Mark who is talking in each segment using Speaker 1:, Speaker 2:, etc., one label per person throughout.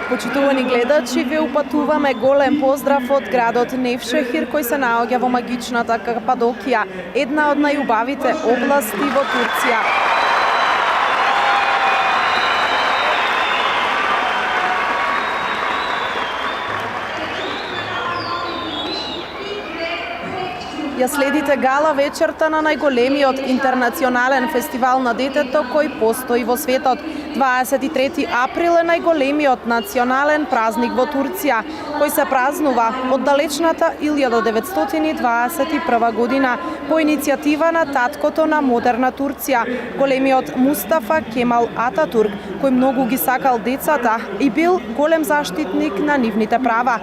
Speaker 1: Почитувани гледачи, ви упатуваме голем поздрав од градот Невшехир, кој се наоѓа во магичната Кападокија, една од најубавите области во Турција. Ја следите гала вечерта на најголемиот интернационален фестивал на детето кој постои во светот. 23 април е најголемиот национален празник во Турција, кој се празнува од далечната 1921 година по иницијатива на таткото на модерна Турција, големиот Мустафа Кемал Ататурк, кој многу ги сакал децата и бил голем заштитник на нивните права.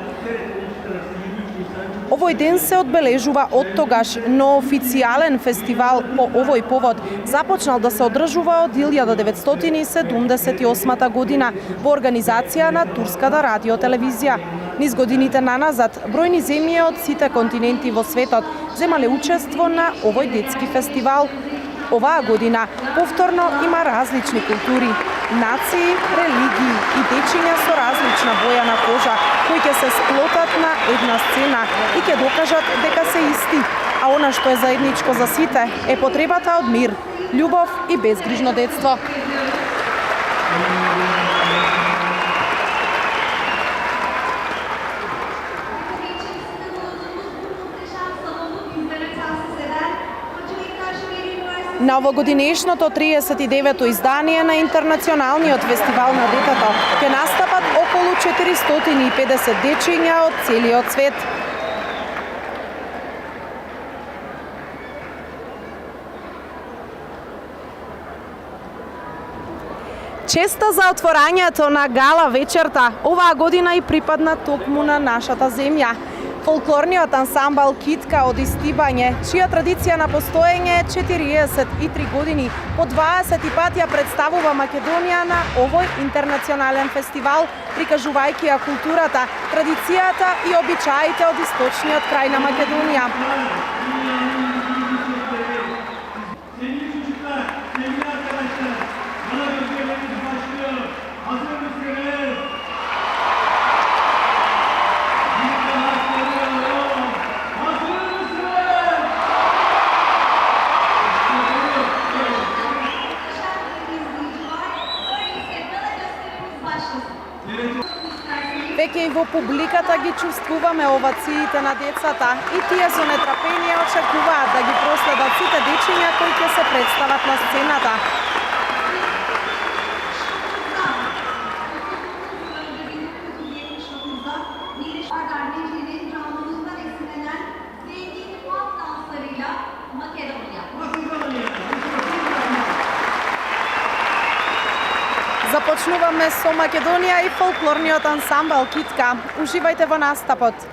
Speaker 1: Овој ден се одбележува од тогаш, но официјален фестивал по овој повод започнал да се одржува од 1978 година во организација на Турската радиотелевизија. Низ годините наназад, бројни земји од сите континенти во светот земале учество на овој детски фестивал. Оваа година повторно има различни култури, нации, религии и дечиња со различна боја на кожа, кои ќе се сплотат на една сцена и ќе докажат дека се исти. А она што е заедничко за сите е потребата од мир, љубов и безгрижно детство. На овогодинешното 39-то издание на Интернационалниот фестивал на детето ќе настапат околу 450 дечиња од целиот свет. Честа за отворањето на гала вечерта оваа година и припадна токму на нашата земја. Фолклорниот ансамбл Китка од Истибање, чија традиција на постоење е 43 години, по 20 пати ја представува Македонија на овој интернационален фестивал, прикажувајќи ја културата, традицијата и обичаите од источниот крај на Македонија. Веќе и во публиката ги чувствуваме овациите на децата и тие со нетрпение очекуваат да ги проследат сите дечиња кои ќе се представат на сцената. Започнуваме со Македонија и фолклорниот ансамбл Китка. Уживајте во настапот.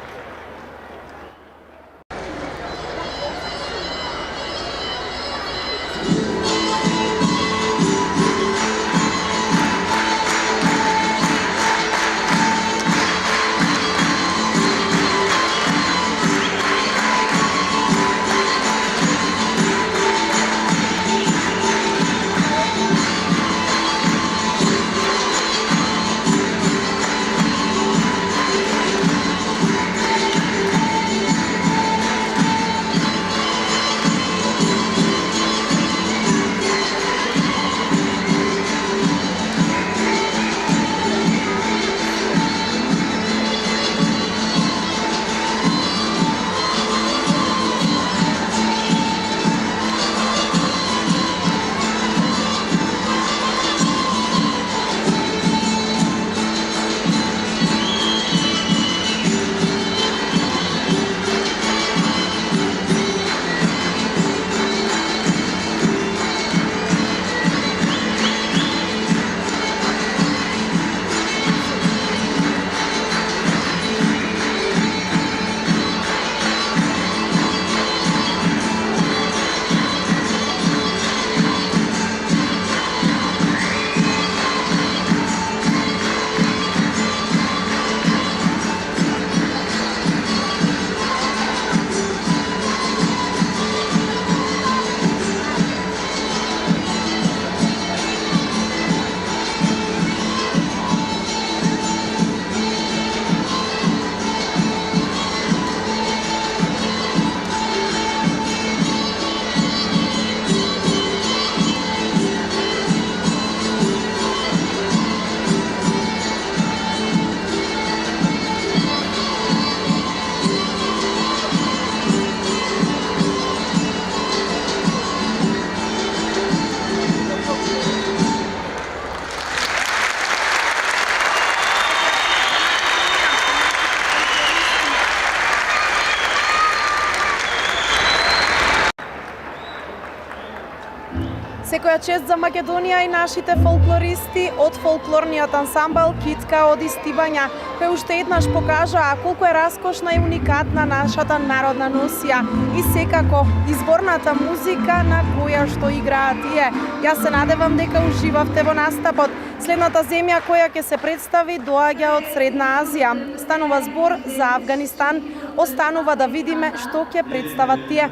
Speaker 1: Секоја чест за Македонија и нашите фолклористи од фолклорниот ансамбл Китка од Истибања, кој уште еднаш покажаа колку е раскошна и уникатна нашата народна носија и секако изборната музика на која што играат тие. Јас се надевам дека уживавте во настапот. Следната земја која ќе се представи доаѓа од Средна Азија. Станува збор за Авганистан. Останува да видиме што ќе представат тие.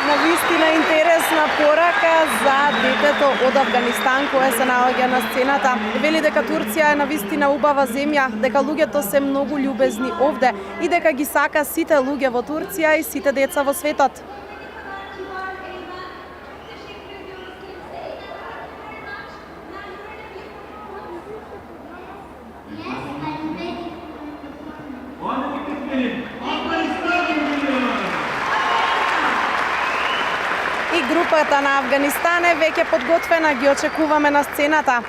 Speaker 1: Навистина интересна порака за детето од Авганистан кое се наоѓа на сцената. Вели дека Турција е навистина убава земја, дека луѓето се многу љубезни овде и дека ги сака сите луѓе во Турција и сите деца во светот. И групата на Авганистан е веќе подготвена, ги очекуваме на сцената.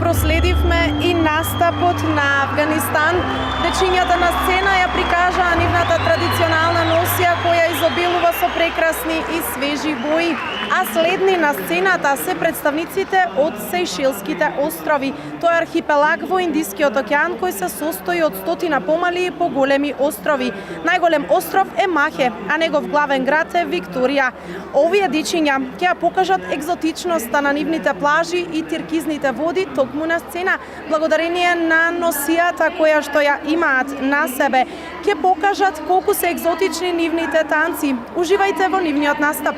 Speaker 1: Проследивме и настапот на Авганистан. Дечињата на сцена ја прикажаа нивната традиционална носија која изобилува со прекрасни и свежи бои. А следни на сцената се представниците од Сејшелските острови. Тоа е архипелаг во Индискиот океан кој се состои од стотина помали и поголеми острови. Најголем остров е Махе, а негов главен град е Викторија. Овие дичиња ќе ја покажат екзотичноста на нивните плажи и тиркизните води токму на сцена, благодарение на носијата која што ја имаат на себе. Ќе покажат колку се екзотични нивните танци. Уживајте во нивниот настап.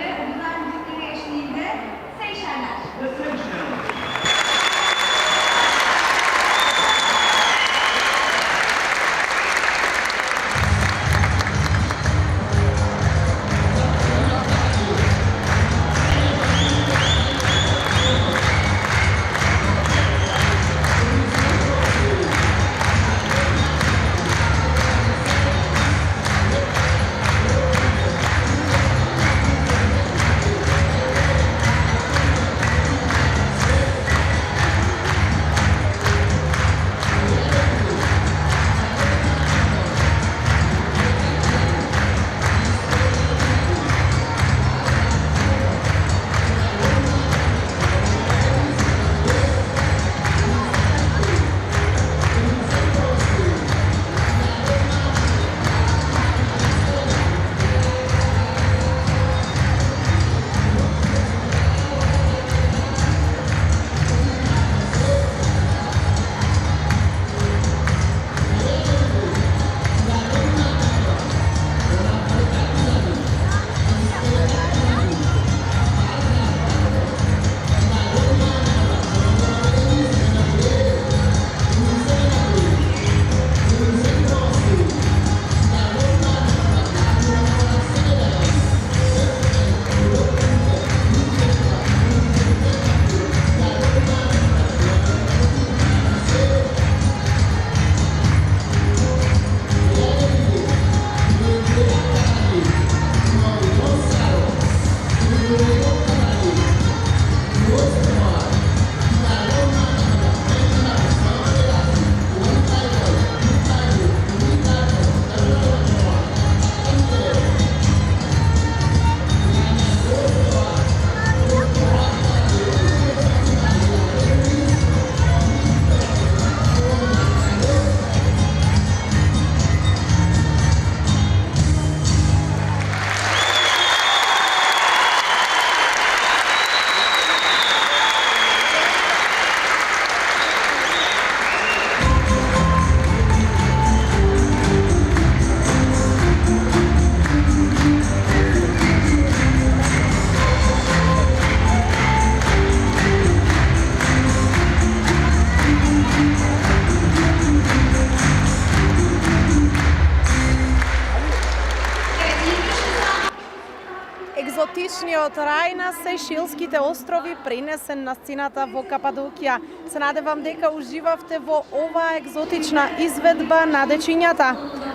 Speaker 1: Екзотичниот рај на Сејшелските острови пренесен на сцената во Кападокија. Се надевам дека уживавте во оваа екзотична изведба на дечињата.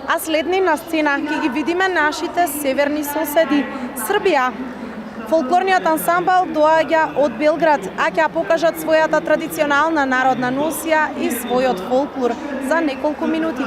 Speaker 1: А следни на сцена ќе ги видиме нашите северни соседи, Србија. Фолклорниот ансамбл доаѓа од Белград, а ќе покажат својата традиционална народна носија и својот фолклор за неколку минути.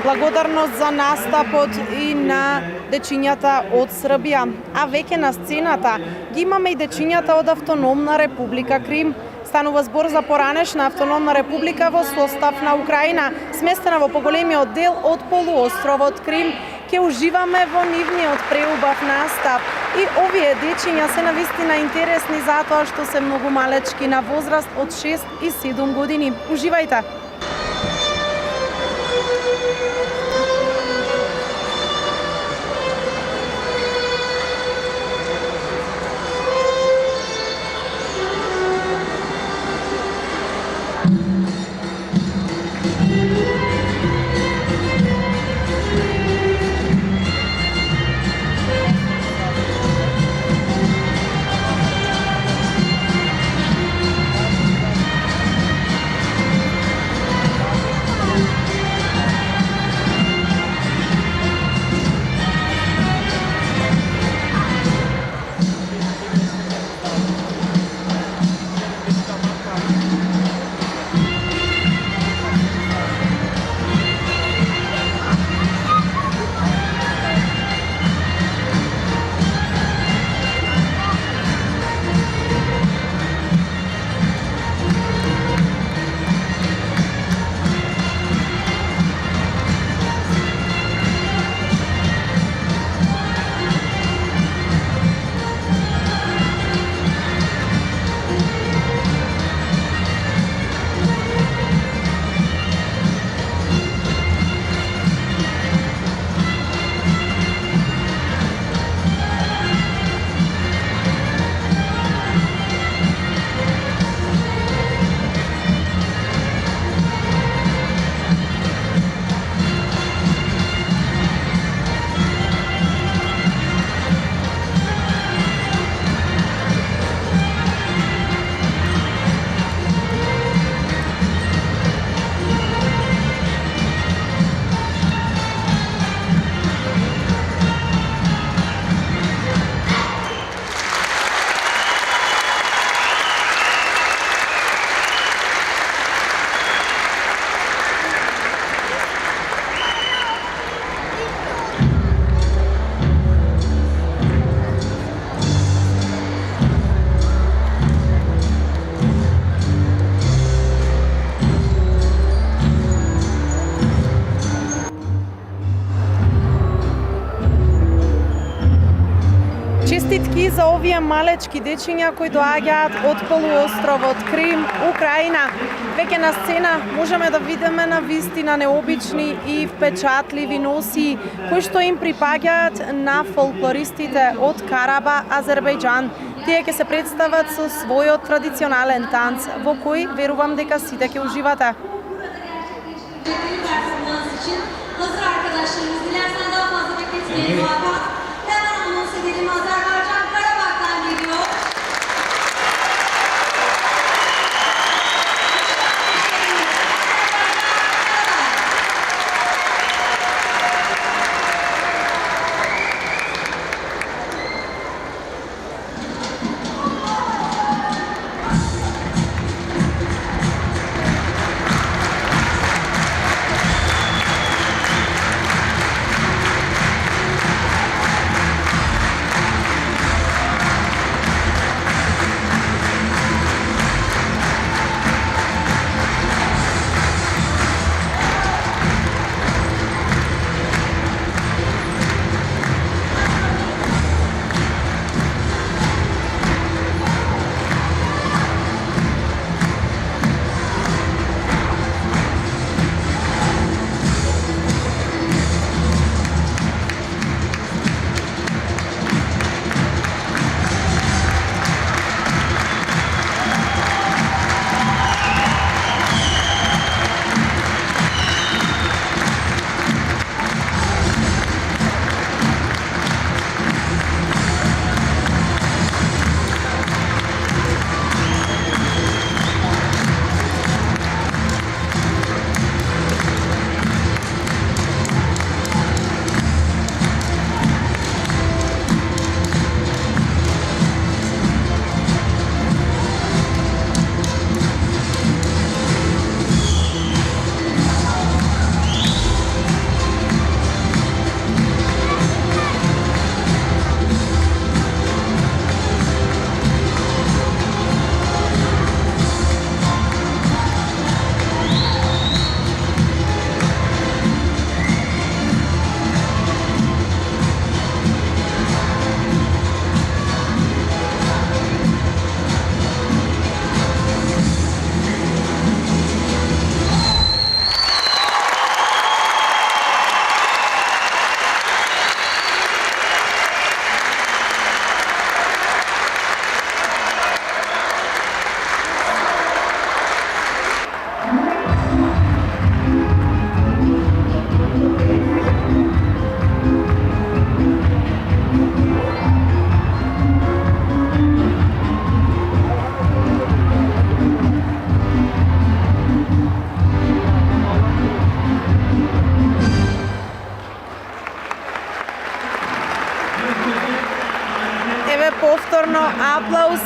Speaker 1: Благодарност за настапот и на дечињата од Србија. А веќе на сцената ги имаме и дечињата од Автономна република Крим. Станува збор за поранешна Автономна република во состав на Украина, сместена во поголемиот дел од полуостровот Крим. Ке уживаме во нивниот преубав настап. И овие дечиња се навистина интересни затоа што се многу малечки на возраст од 6 и 7 години. Уживајте! Честитки за овие малечки дечиња кои доаѓаат од полуостровот Крим, Украина. Веќе на сцена можеме да видиме на вистина необични и впечатливи носии кои што им припаѓаат на фолклористите од Караба, Азербејџан. Тие ќе се представат со својот традиционален танц, во кој верувам дека сите ќе уживате.
Speaker 2: Hazır arkadaşlarımız, dilersen daha fazla bekletmeyelim Hakan. Hemen anons edelim. Azerbaycan Karabak'tan geliyor.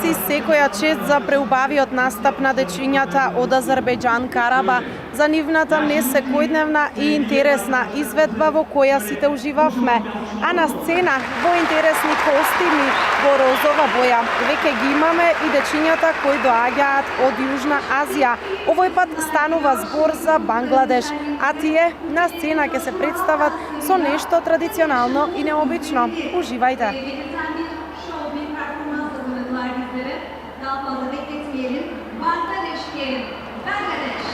Speaker 1: си секоја чест за преубавиот настап на дечињата од Азербејџан Караба, за нивната несекојдневна и интересна изведба во која сите уживавме. А на сцена во интересни костими во розова боја веќе ги имаме и дечињата кои доаѓаат од Јужна Азија. Овој пат станува збор за Бангладеш, а тие на сцена ќе се представат со нешто традиционално и необично. Уживајте!
Speaker 2: Şov bir performans hazırladılar bizlere. Daha fazla bekletmeyelim. Bangladeş diyelim. Bangladeş.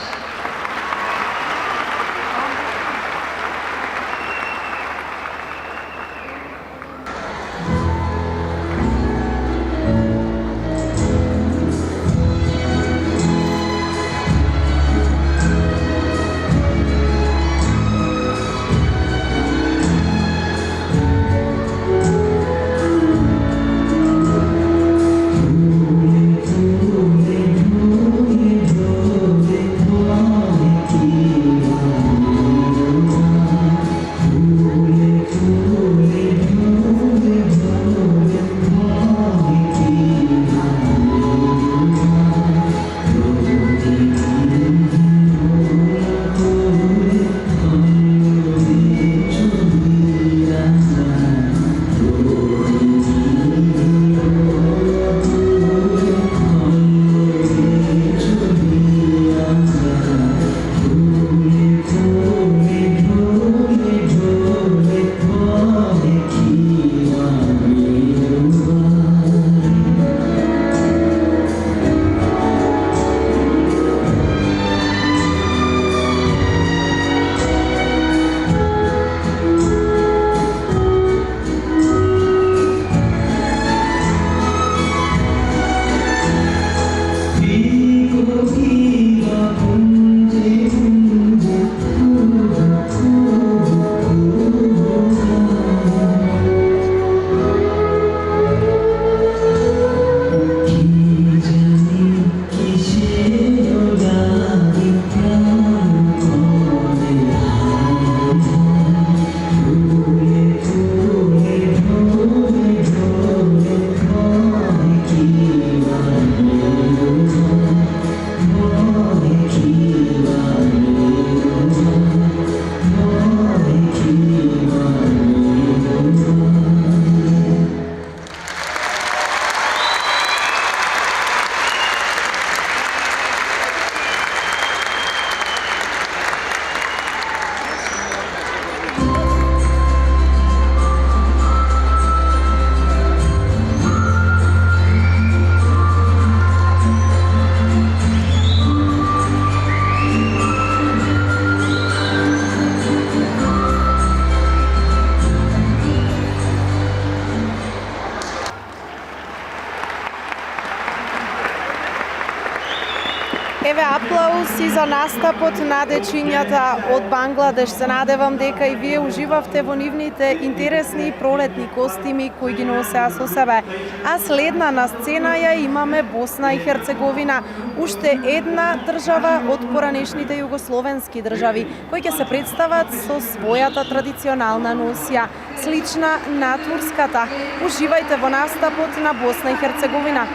Speaker 1: Еве аплауз и за настапот на дечињата од Бангладеш. Се надевам дека и вие уживавте во нивните интересни пролетни костими кои ги носеа со себе. А следна на сцена ја имаме Босна и Херцеговина, уште една држава од поранешните југословенски држави, кои ќе се представат со својата традиционална носија, слична на турската. Уживајте во настапот на Босна и Херцеговина.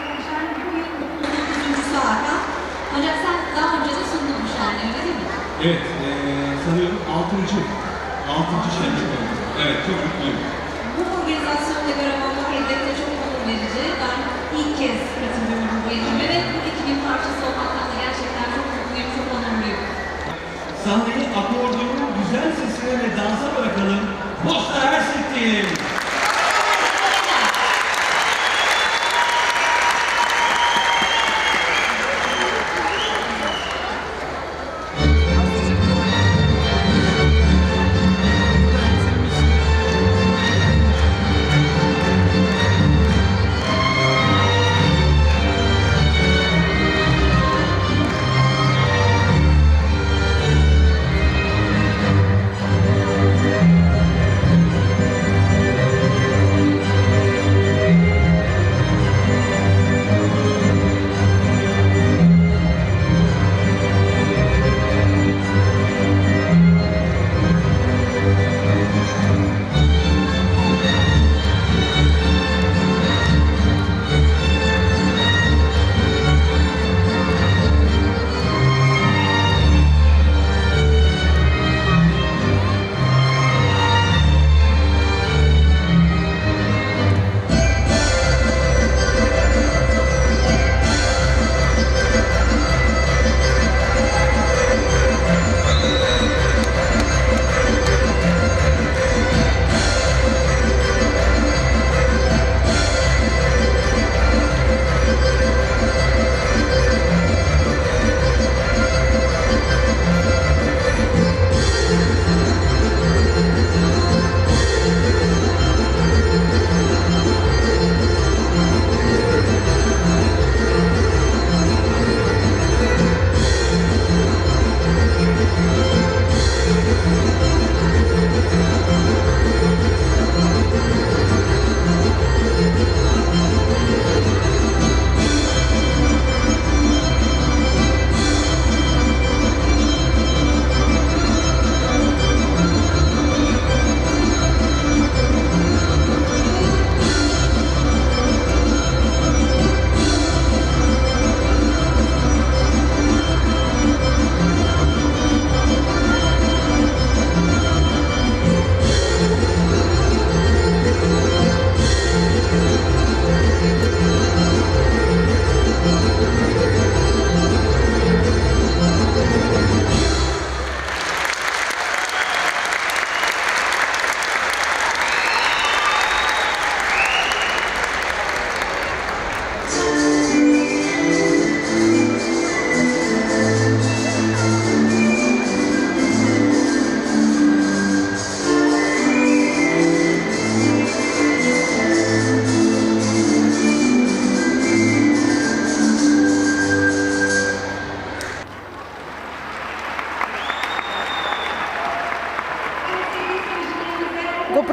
Speaker 2: Ancak sen daha önce de sundun bu şenliği, öyle değil mi?
Speaker 3: Evet, sanıyorum 6. şenlik oldu. Evet, çok mutluyum.
Speaker 2: Bu organizasyonda görev almak elbette çok onur verici. Ben ilk kez katılıyorum bu ekibe ve bu ekibin parçası olmaktan da gerçekten çok mutluyum, çok onurluyum.
Speaker 3: Sahneyi akordonun güzel sesine ve dansa bırakalım. Bosna Hersek diyelim.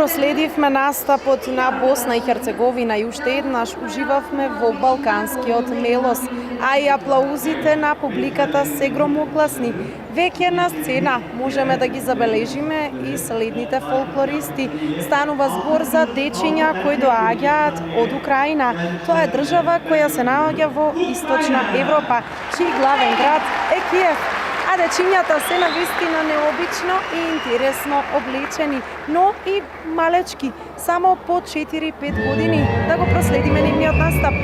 Speaker 1: проследивме настапот на Босна и Херцеговина и уште еднаш уживавме во балканскиот мелос, а и аплаузите на публиката се громогласни. Веќе на сцена можеме да ги забележиме и следните фолклористи. Станува збор за дечиња кои доаѓаат од Украина. Тоа е држава која се наоѓа во Источна Европа, чиј главен град е Киев. А дечињата се навистина необично и интересно облечени, но и малечки, само по 4-5 години. Да го проследиме нивниот настап.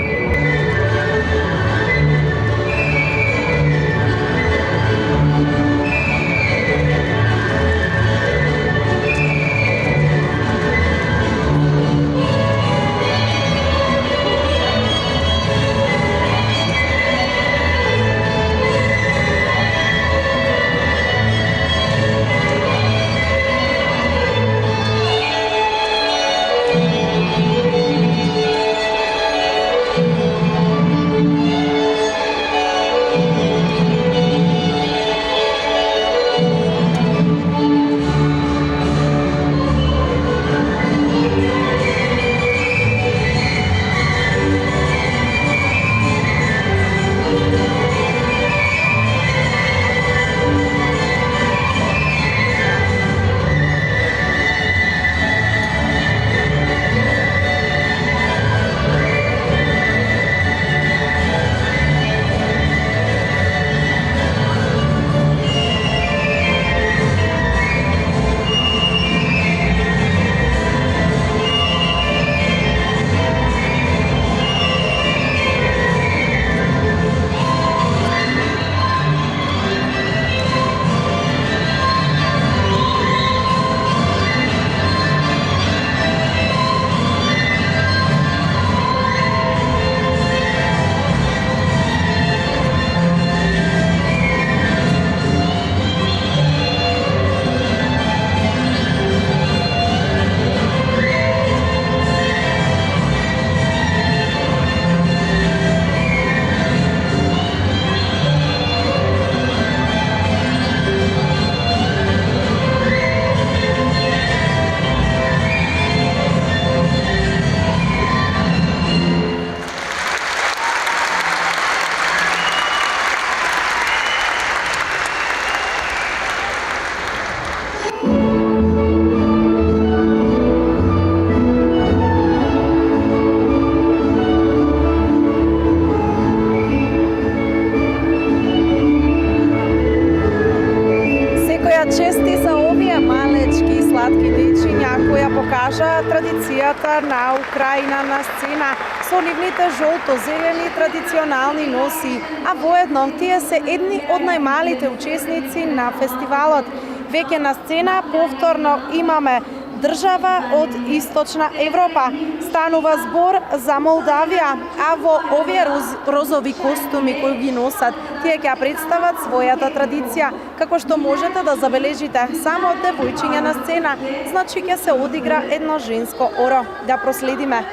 Speaker 1: Чести са овие малечки и сладки дечиња која покажаа традицијата на Украина на сцена со нивните жолто-зелени традиционални носи, а воедно тие се едни од најмалите учесници на фестивалот. Веќе на сцена повторно имаме држава од Источна Европа. Станува збор за Молдавија, а во овие розови костуми кои ги носат, тие ќе представат својата традиција. Како што можете да забележите, само девојчиња на сцена, значи ќе се одигра едно женско оро. Да проследиме.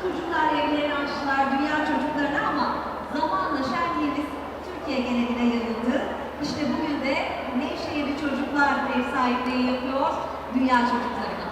Speaker 2: Çocuklar evlerini açtılar, dünya çocuklarına ama zamanla şenliğimiz Türkiye geneline yayıldı. İşte bugün de Nevşehirli çocuklar ev sahipliği yapıyor dünya çocuklarına.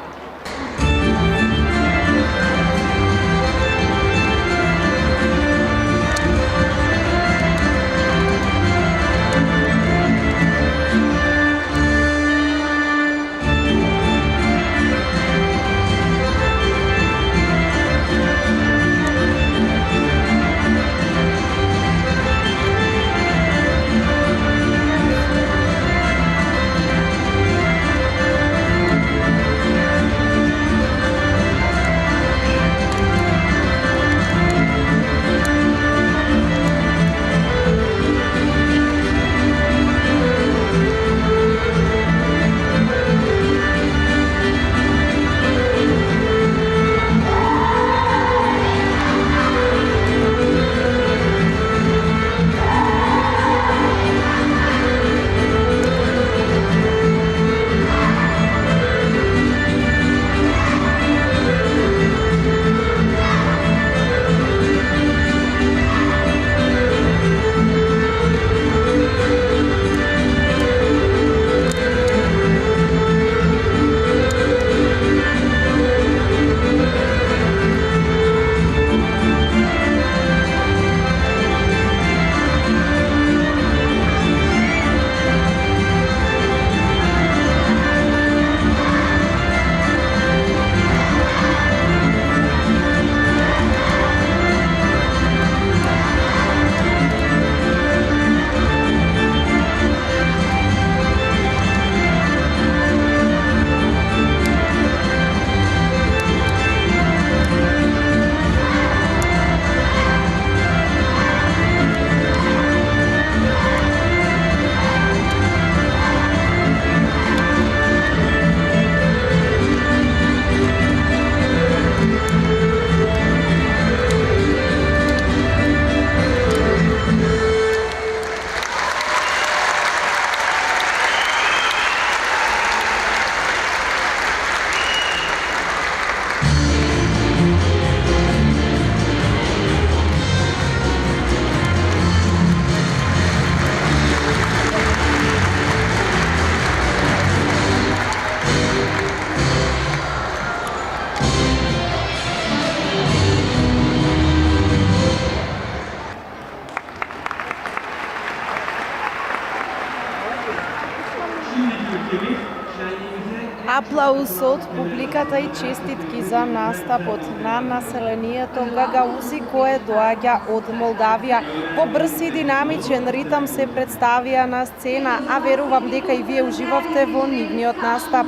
Speaker 3: gibi şenliğimize
Speaker 1: Аплауз од публиката и честитки за настапот на населението гагаузи кое доаѓа од Молдавија. Во брз и динамичен ритам се представија на сцена, а верувам дека и вие уживавте во нивниот настап.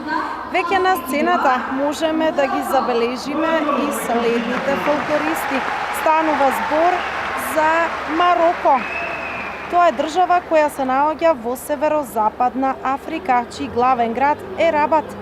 Speaker 1: Веќе на сцената можеме да ги забележиме и следните фолклористи. Станува збор за Мароко. Тоа е држава која се наоѓа во северозападна Африка, чиј главен град е Рабат.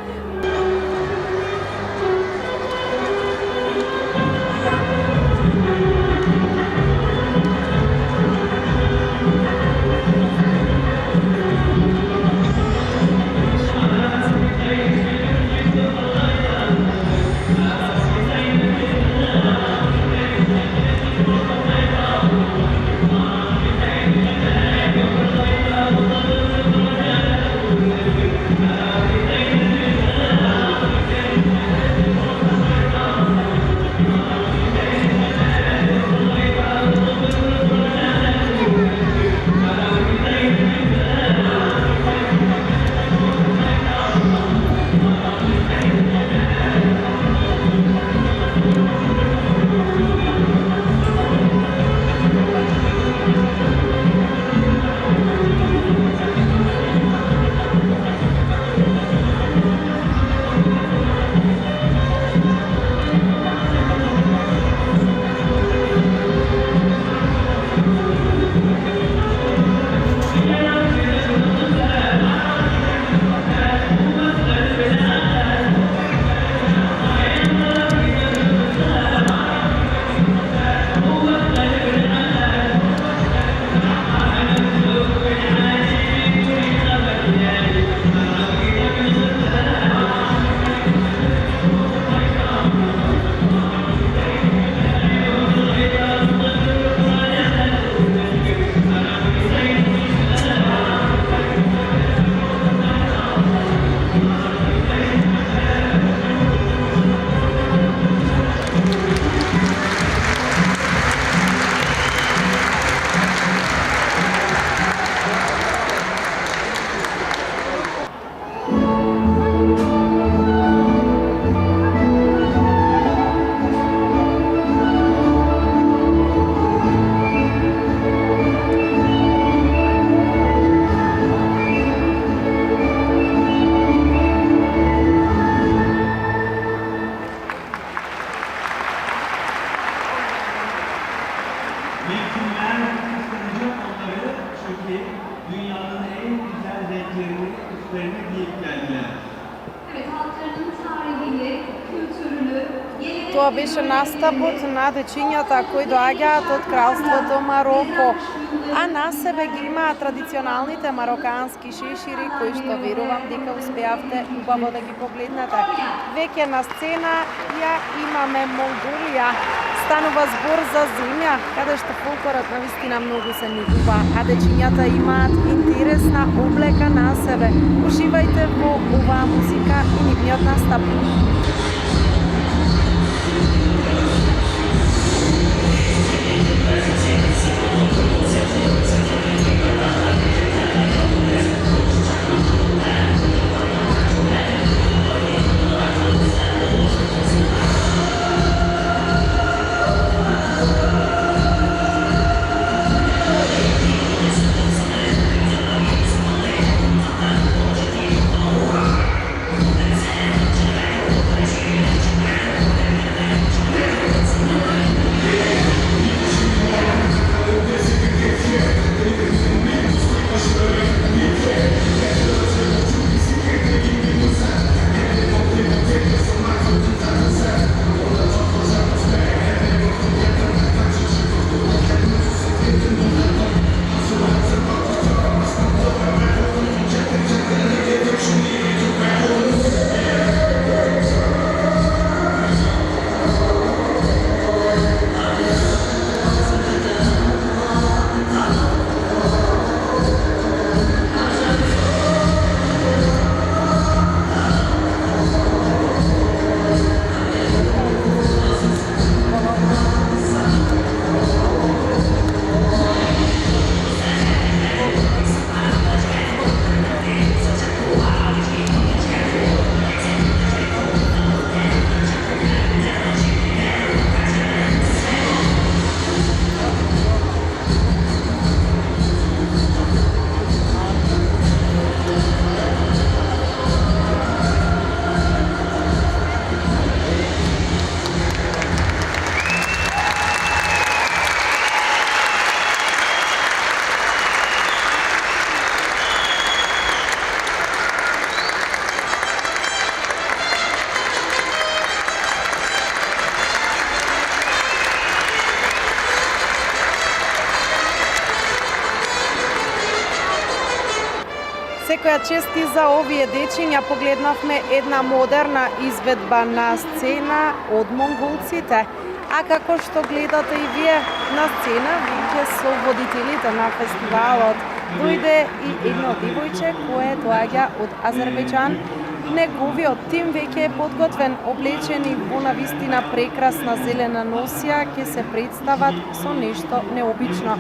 Speaker 3: Kimler kıskanacak onları çünkü dünyanın en güzel renklerini üstlerine giyip geldiler.
Speaker 2: Evet, halklarının tarihini, kültürünü,
Speaker 1: Тоа беше настапот на дечињата кои доаѓаат од кралството Мароко, а на себе ги имаат традиционалните марокански шешири кои што верувам дека успеавте убаво да ги погледнете. Веќе на сцена ја имаме Монголија. Станува збор за земја, каде што фолклорот навистина многу се негува, а дечињата имаат интересна облека на себе. Уживајте во оваа музика и нивниот настап. Секоја чест и за овие дечиња погледнавме една модерна изведба на сцена од монголците. А како што гледате и вие на сцена, веќе со водителите на фестивалот дојде и едно девојче кое доаѓа од Азербејџан. Неговиот тим веќе е подготвен, облечени во навистина прекрасна зелена носија, ќе се представат со нешто необично.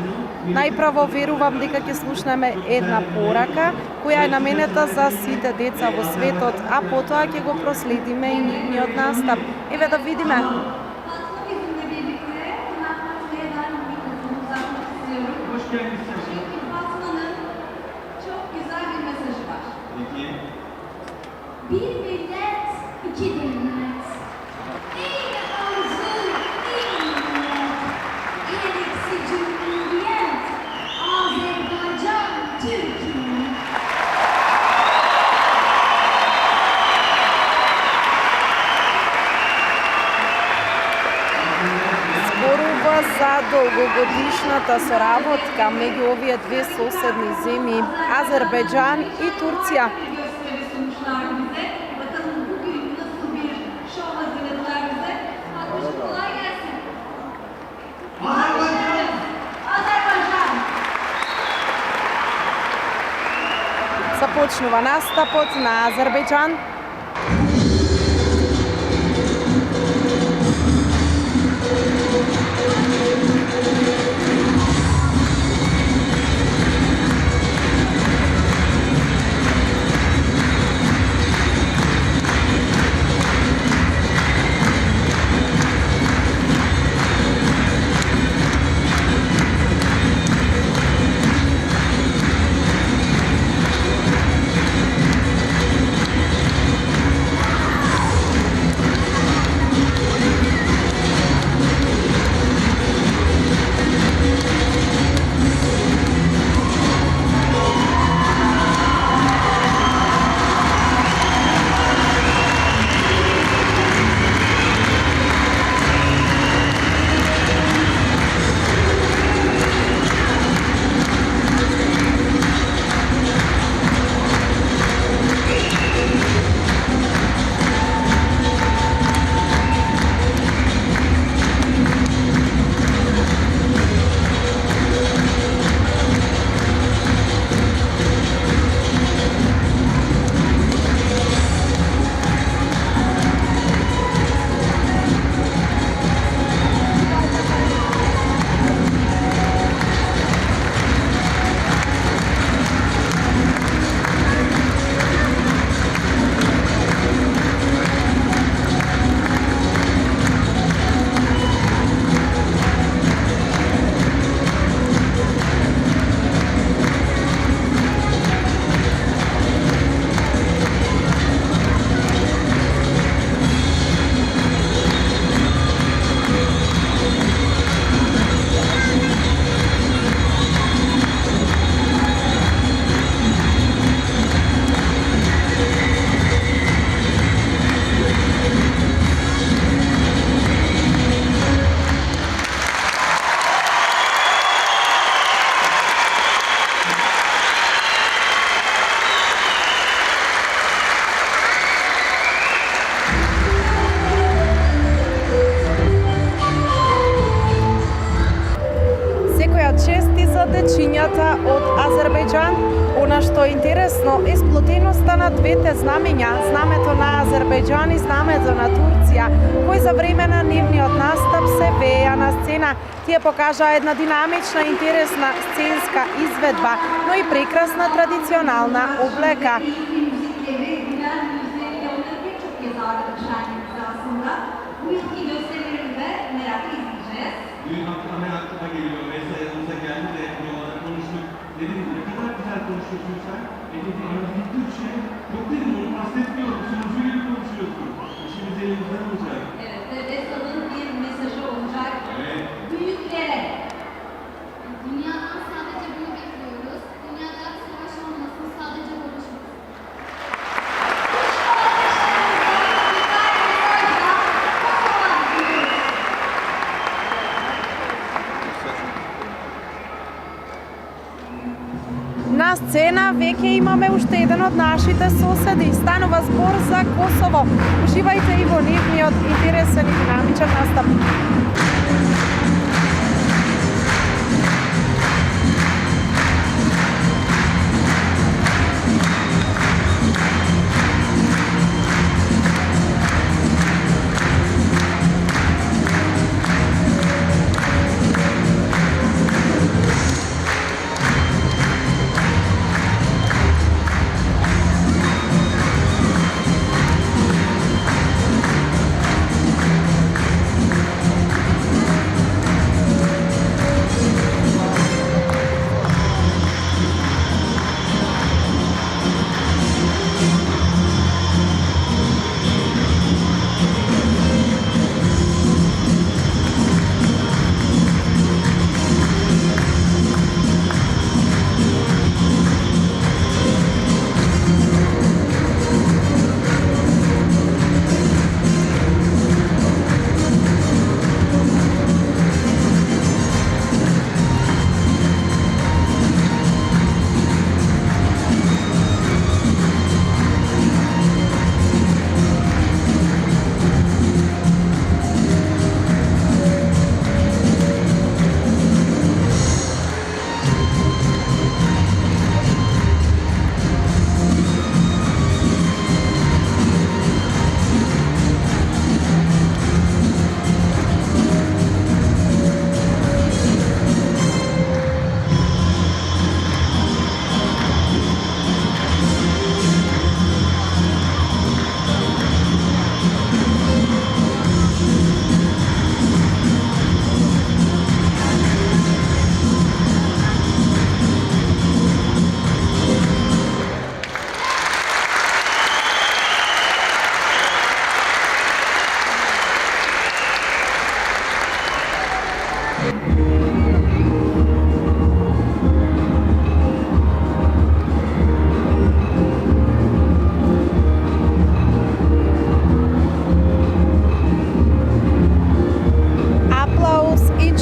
Speaker 1: Најправо верувам дека ќе слушнеме една порака која е наменета за сите деца во светот, а потоа ќе го проследиме и нивниот настап. Еве да видиме.
Speaker 2: Patron bizimle birlikte hemen Fatma'ya ben mikrofonu uzatmak istiyorum.
Speaker 3: Hoş geldiniz.
Speaker 2: Çünkü Fatma'nın çok güzel bir mesajı var.
Speaker 3: Peki.
Speaker 2: Bir millet, iki devlet. Bir arzu, bir millet. İyiliksi cumhuriyet. Azerbaycan, Türkiye.
Speaker 1: Зборува за долгогодишната соработка меѓу овие две соседни земји, Азербејџан и Турција.
Speaker 2: Bir gösteri sunmuşlar bize. Bakalım bugün nasıl bir şov hazırladılar bize. Fatma'cığım kolay gelsin. Azerbaycan.
Speaker 1: Започнува настапот на Азербејџан. дечињата од Азербејџан. Она што е интересно е сплотеноста на двете знамења, знамето на Азербејџан и знамето на Турција, кои за време на нивниот настап се веја на сцена. Тие покажаа една динамична, интересна сценска изведба, но и прекрасна традиционална облека.
Speaker 2: Müzikleri, gülen müzikleri onları pek çok kez ağırladık şenliğimizde aslında. Bu yılki gösterilerini de merakla izleyeceğiz.
Speaker 3: Dün aklıma geliyor. Mesela yanımıza geldi de yollarda konuştuk. Dedim ne kadar güzel konuşuyorsun sen. Dedi aradaki Türkçe. Yok dedim onu kastetmiyorum. Sözcü gibi konuşuyorsun. İşimiz elimizden olacak.
Speaker 2: Evet, ve Vesa'nın bir mesajı olacak.
Speaker 3: Evet.
Speaker 2: Büyüklere.
Speaker 4: Dünyadan sadece bunu bekliyoruz. Dünyada savaş olmasın, sadece barış olsun.
Speaker 1: На сцена веќе имаме уште еден од нашите соседи. Станува збор за Косово. Уживајте и во нивниот интересен и динамичен настап.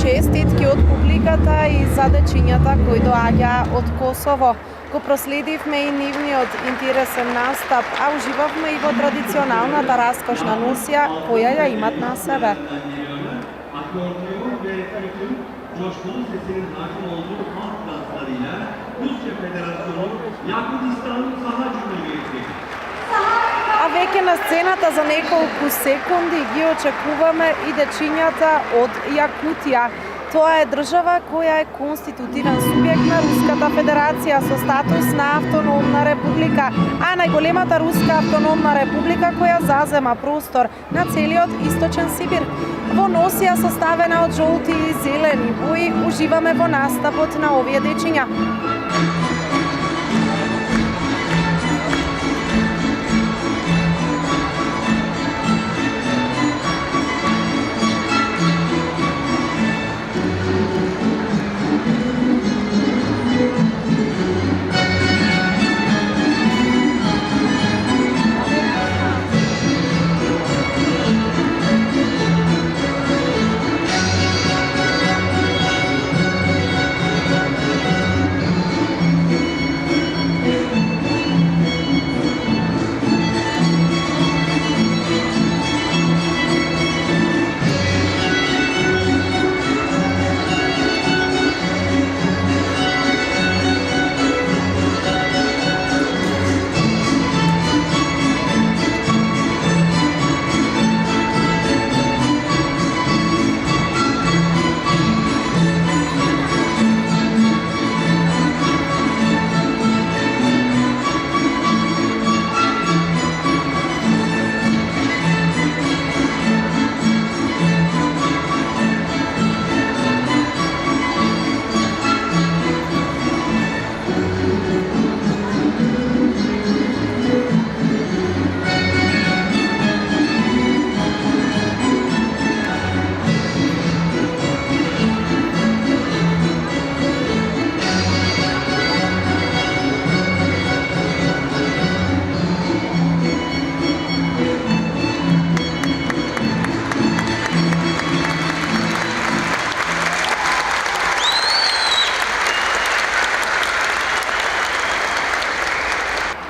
Speaker 1: Честитки од публиката и за дечињата кои доаѓаа од Косово. Го проследивме и нивниот интересен настап, а уживавме и во традиционалната раскошна носија која ја имат на себе.
Speaker 3: Akordeon ve flütün coşkulu sesinin hakim olduğu halk danslarıyla Rusya Federasyonu Yakutistan'ın saha cumhuriyeti.
Speaker 1: А веќе на сцената за неколку секунди ги очекуваме и дечињата од Јакутија. Тоа е држава која е конститутивен субјект на Руската Федерација со статус на автономна република, а најголемата руска автономна република која зазема простор на целиот Источен Сибир. Во носија составена од жолти и зелени бои уживаме во настапот на овие дечиња.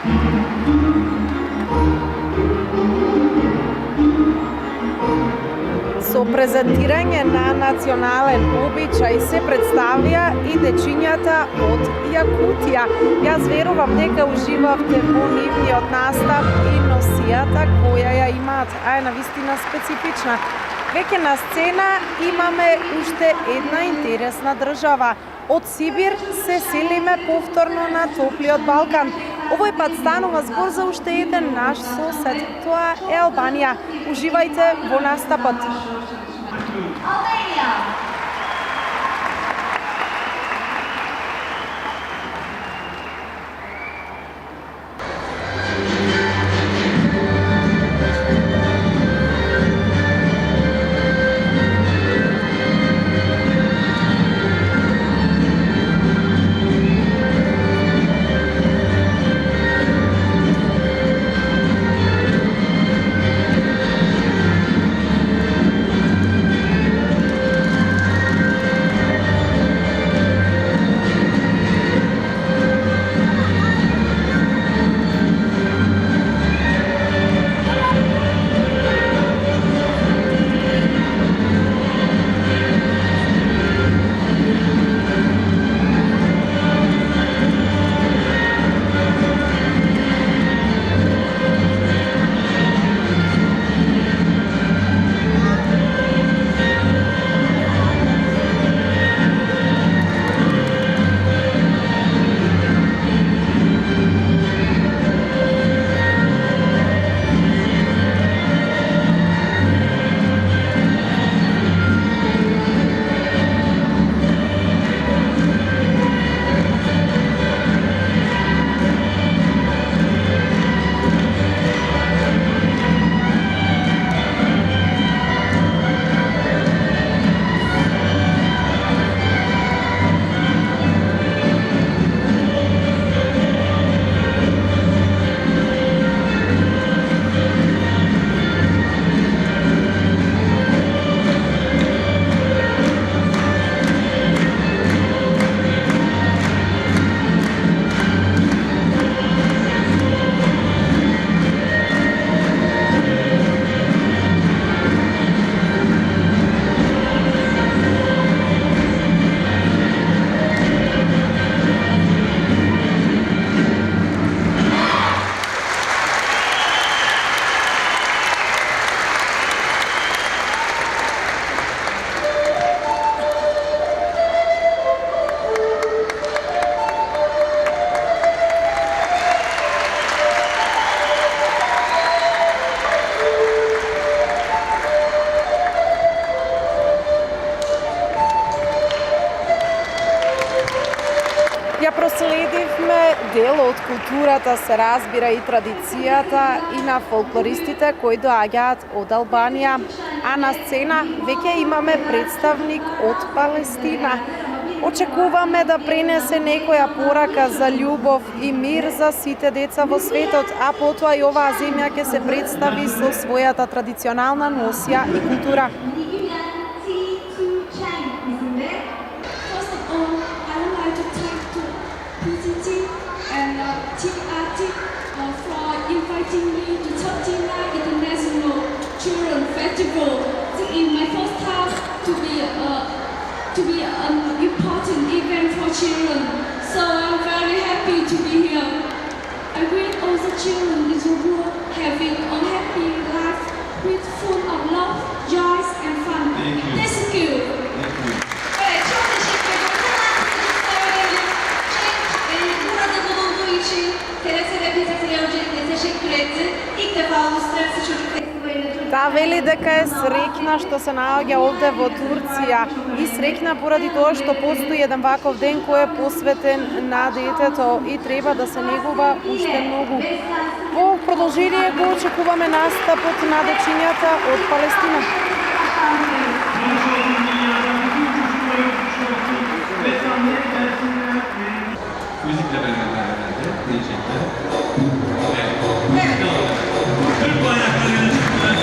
Speaker 1: Со презентирање на национален обичај се представија и дечињата од Јакутија. Јас верувам дека уживавте во нивниот настав и носијата која ја имаат, а е навистина специфична. Веќе на сцена имаме уште една интересна држава. Од Сибир се селиме повторно на топлиот Балкан. Овој пат станува збор за уште еден наш сосед, тоа е Албанија. Уживајте во настапот.
Speaker 2: Albania.
Speaker 1: Ја проследивме дел од културата, се разбира и традицијата и на фолклористите кои доаѓаат од Албанија, а на сцена веќе имаме представник од Палестина. Очекуваме да пренесе некоја порака за љубов и мир за сите деца во светот, а потоа и оваа земја ќе се представи со својата традиционална носија и култура.
Speaker 5: For inviting me to Tatina International Children Festival. This is my first time to be an important event for children. So I'm very happy to be here. I wish all the children in the world having a happy life with full of love, joy and fun.
Speaker 3: Thank you.
Speaker 5: Thank you.
Speaker 2: Evet, çok teşekkür ederim. Burada bulunduğu için TRT ve PTT'ye öncelikle teşekkür etti. İlk defa Uluslararası Çocuk Festivali'ne
Speaker 1: Таа вели дека е среќна што се наоѓа овде во Турција и среќна поради тоа што постои еден ваков ден кој е посветен на детето и треба да се негува уште многу. Во продолжение го очекуваме настапот на дечињата од Палестина.
Speaker 3: Müzikle beraber herhalde diyecekler. Türk bayraklarıyla çıktılar.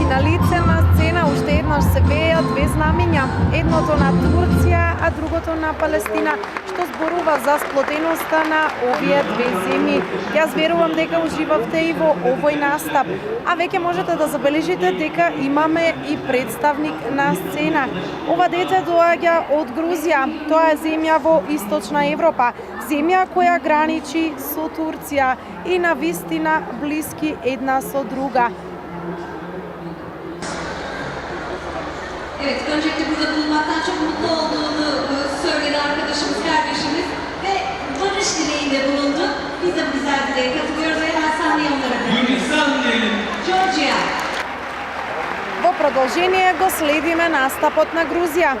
Speaker 1: на лицена сцена уште еднаш се вееат две знамиња, едното на Турција, а другото на Палестина, што зборува за сплотеноста на овие две земји. Јас верувам дека уживавте и во овој настап, а веќе можете да забележите дека имаме и представник на сцена. Ова дете доаѓа од Грузија, тоа е земја во Источна Европа, земја која граничи со Турција и на вистина блиски една со друга.
Speaker 2: Evet, öncelikle burada bulunmaktan çok mutlu olduğunu söyledi arkadaşımız, kardeşimiz ve barış dileğinde bulundu. Biz de bu güzel dileğe katılıyoruz ve hemen sahneyi onlara bırakıyoruz.
Speaker 3: Gürcistan diyelim.
Speaker 2: Georgia.
Speaker 1: Во продолжение го следиме настапот на Грузија.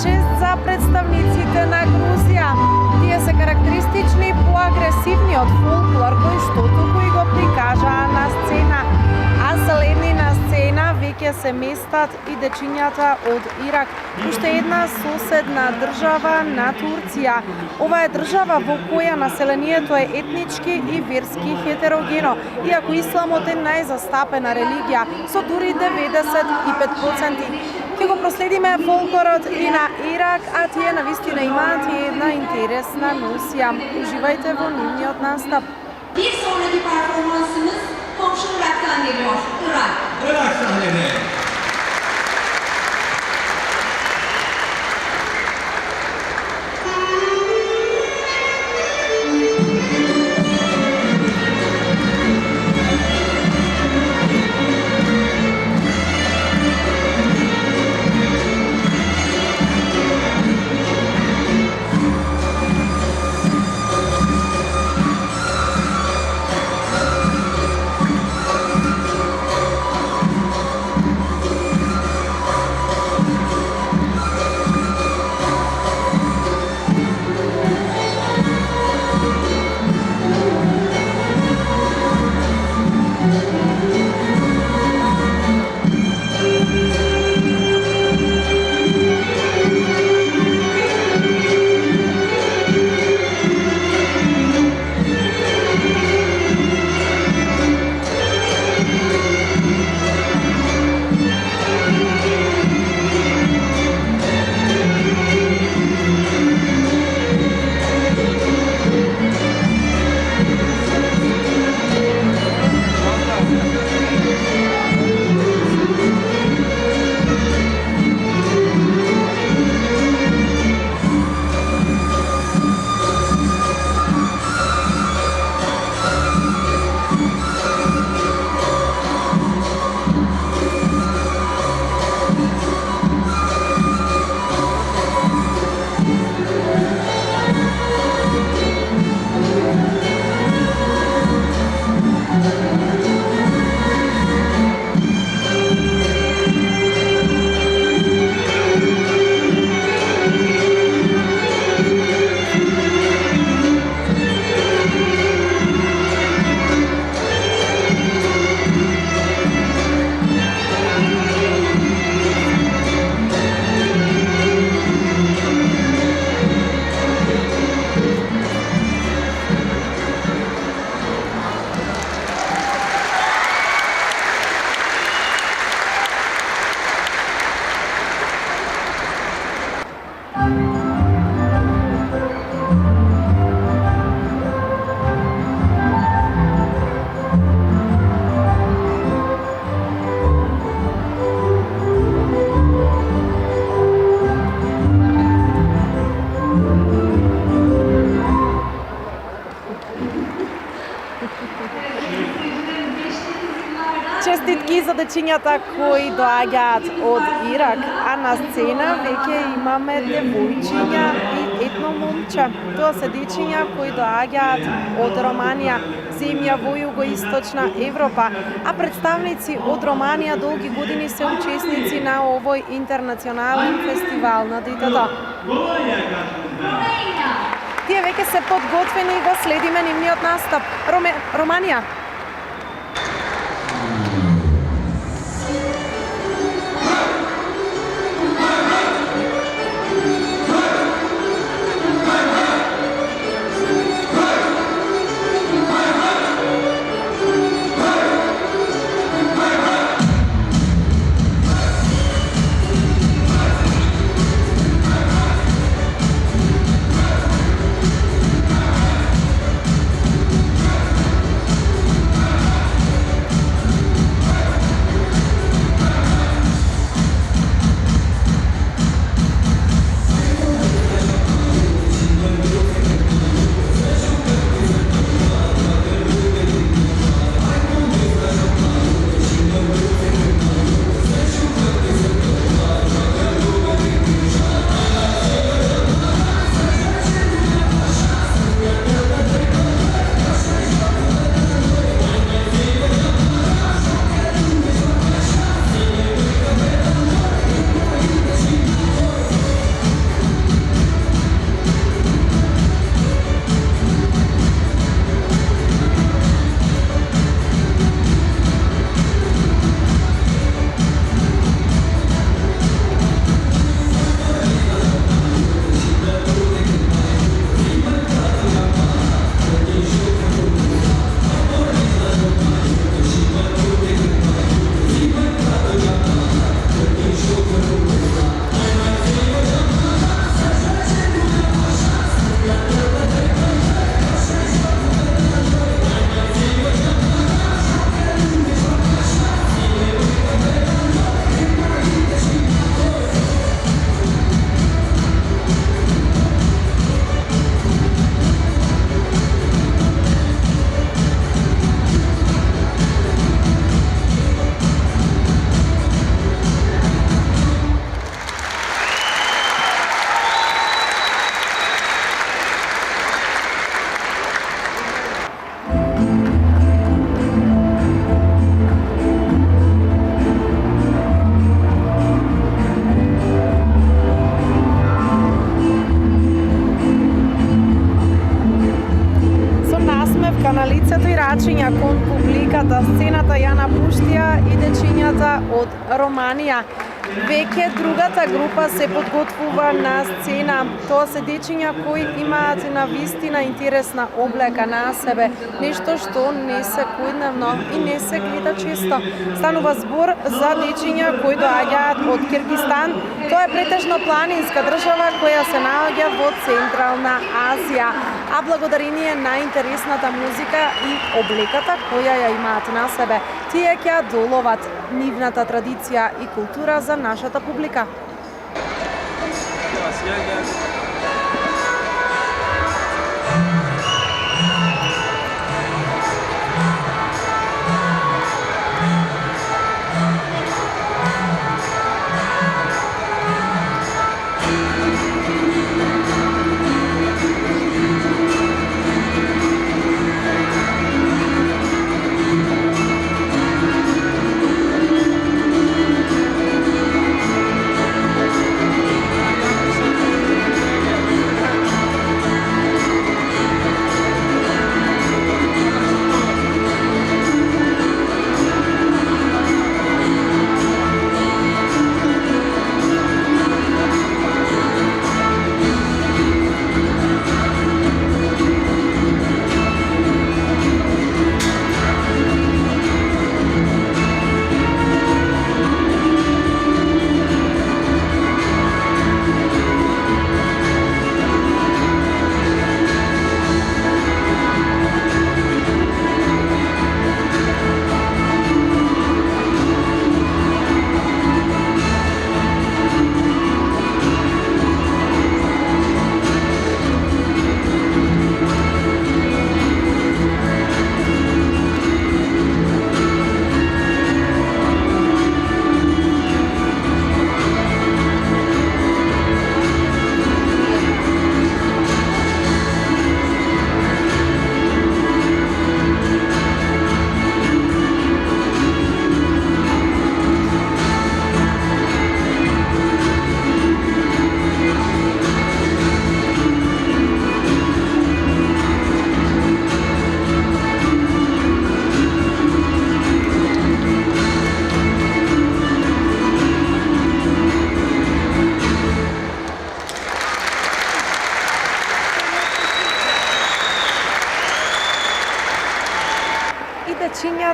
Speaker 1: чест за представниците на Грузија. Тие се карактеристични по агресивниот фолклор кој што току и го прикажаа на сцена. А следни на сцена веќе се местат и дечињата од Ирак, уште една соседна држава на Турција. Ова е држава во која населението е етнички и верски хетерогено, иако исламот е најзастапена религија со дури 95%. Ќе го проследиме фолклорот и на Ирак, а тие навистина имаат и една интересна носија. Уживајте во нивниот настап.
Speaker 2: Bir sonraki performansımız komşu Irak'tan geliyor. Irak.
Speaker 3: Irak sahnede.
Speaker 1: дечињата кои доаѓаат од Ирак, а на сцена веќе имаме девојчиња и едно момче. Тоа се дечиња кои доаѓаат од Романија, земја во југоисточна Европа, а представници од Романија долги години се учесници на овој интернационален фестивал на детето. Тие веќе се подготвени и го следиме нивниот настап. Романија. На лицето и рачиња кон публиката, сцената ја напуштија и дечињата од Романија. Веќе другата група се подготвува на сцена. Тоа се дечиња кои имаат на вистина интересна облека на себе, нешто што не се секојдневно и не се гледа често. Станува збор за дечиња кои доаѓаат од Киргизстан. Тоа е претежно планинска држава која се наоѓа во Централна Азија, а благодарение на интересната музика и облеката која ја имаат на себе, тие ќе доловат нивната традиција и култура за нашата публика.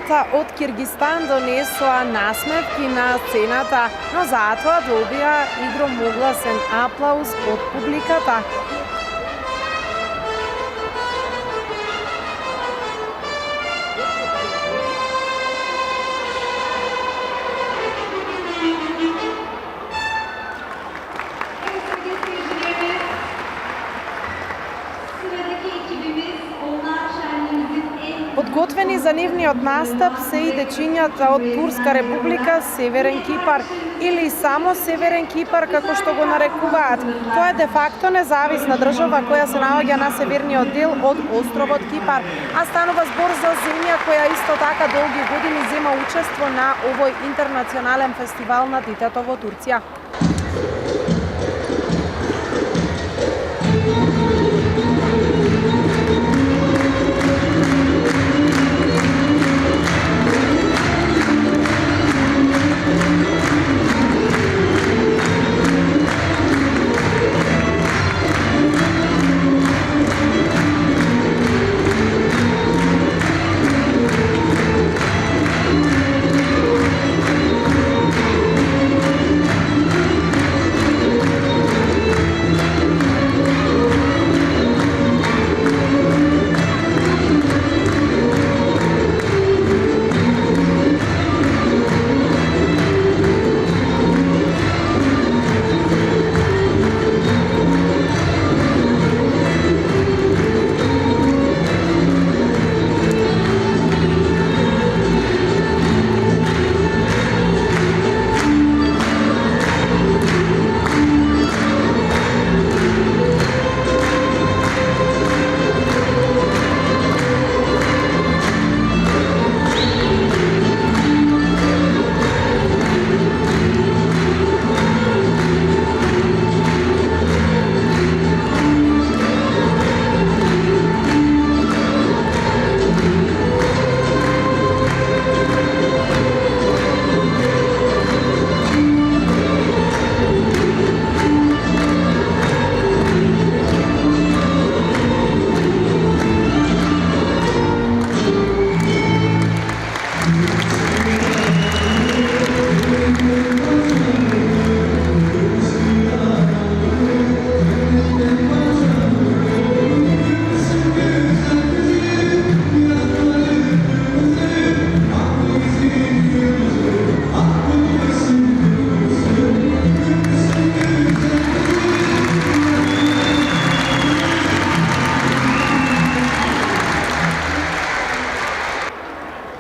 Speaker 1: Момчињата од Киргистан донесоа насмевки на сцената, но затоа добија и громогласен аплауз од публиката. Подготвени за нивниот настап се и дечињата од Турска република, Северен Кипар или само Северен Кипар како што го нарекуваат. Тоа е де факто независна држава која се наоѓа на северниот дел од островот Кипар, а станува збор за земја која исто така долги години зема учество на овој интернационален фестивал на детето во Турција.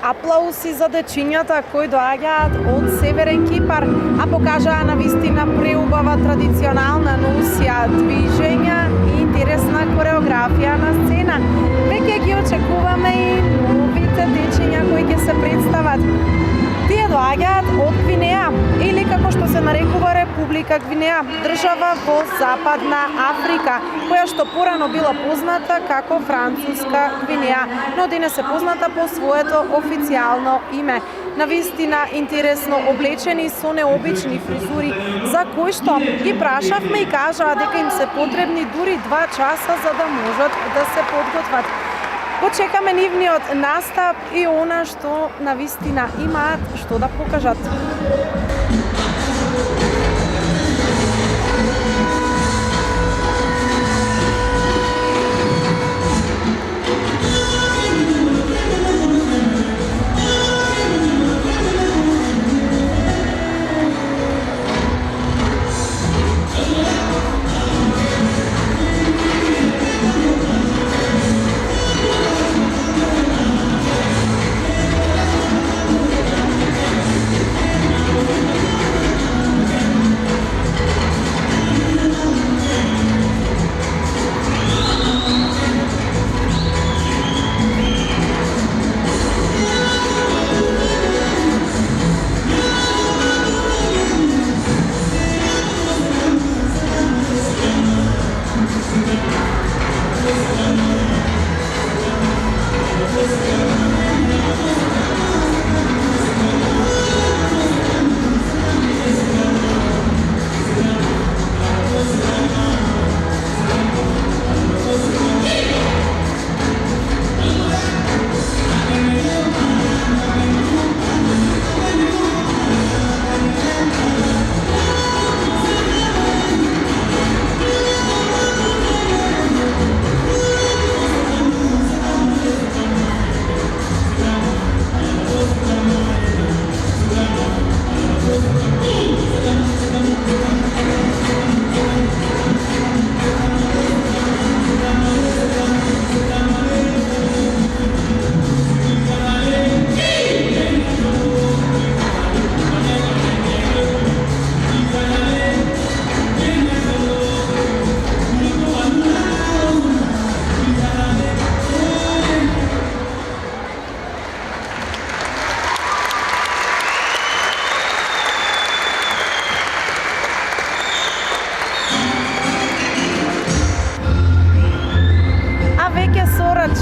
Speaker 1: Аплауси за дечињата кои доаѓаат од Северен Кипар, а покажаа навистина преубава традиционална носија, движења и интересна кореографија на сцена. Веќе ги очекуваме и новите дечиња кои ќе се представат. Тие доаѓаат од Гвинеа, или како што се нарекува Република Гвинеа, држава во Западна Африка, која што порано била позната како Француска Гвинеа, но денес е позната по своето официјално име. Навистина интересно облечени со необични фризури, за кои што ги прашавме и кажаа дека им се потребни дури 2 часа за да можат да се подготват. Почекаме нивниот настап и она што навистина имаат што да покажат.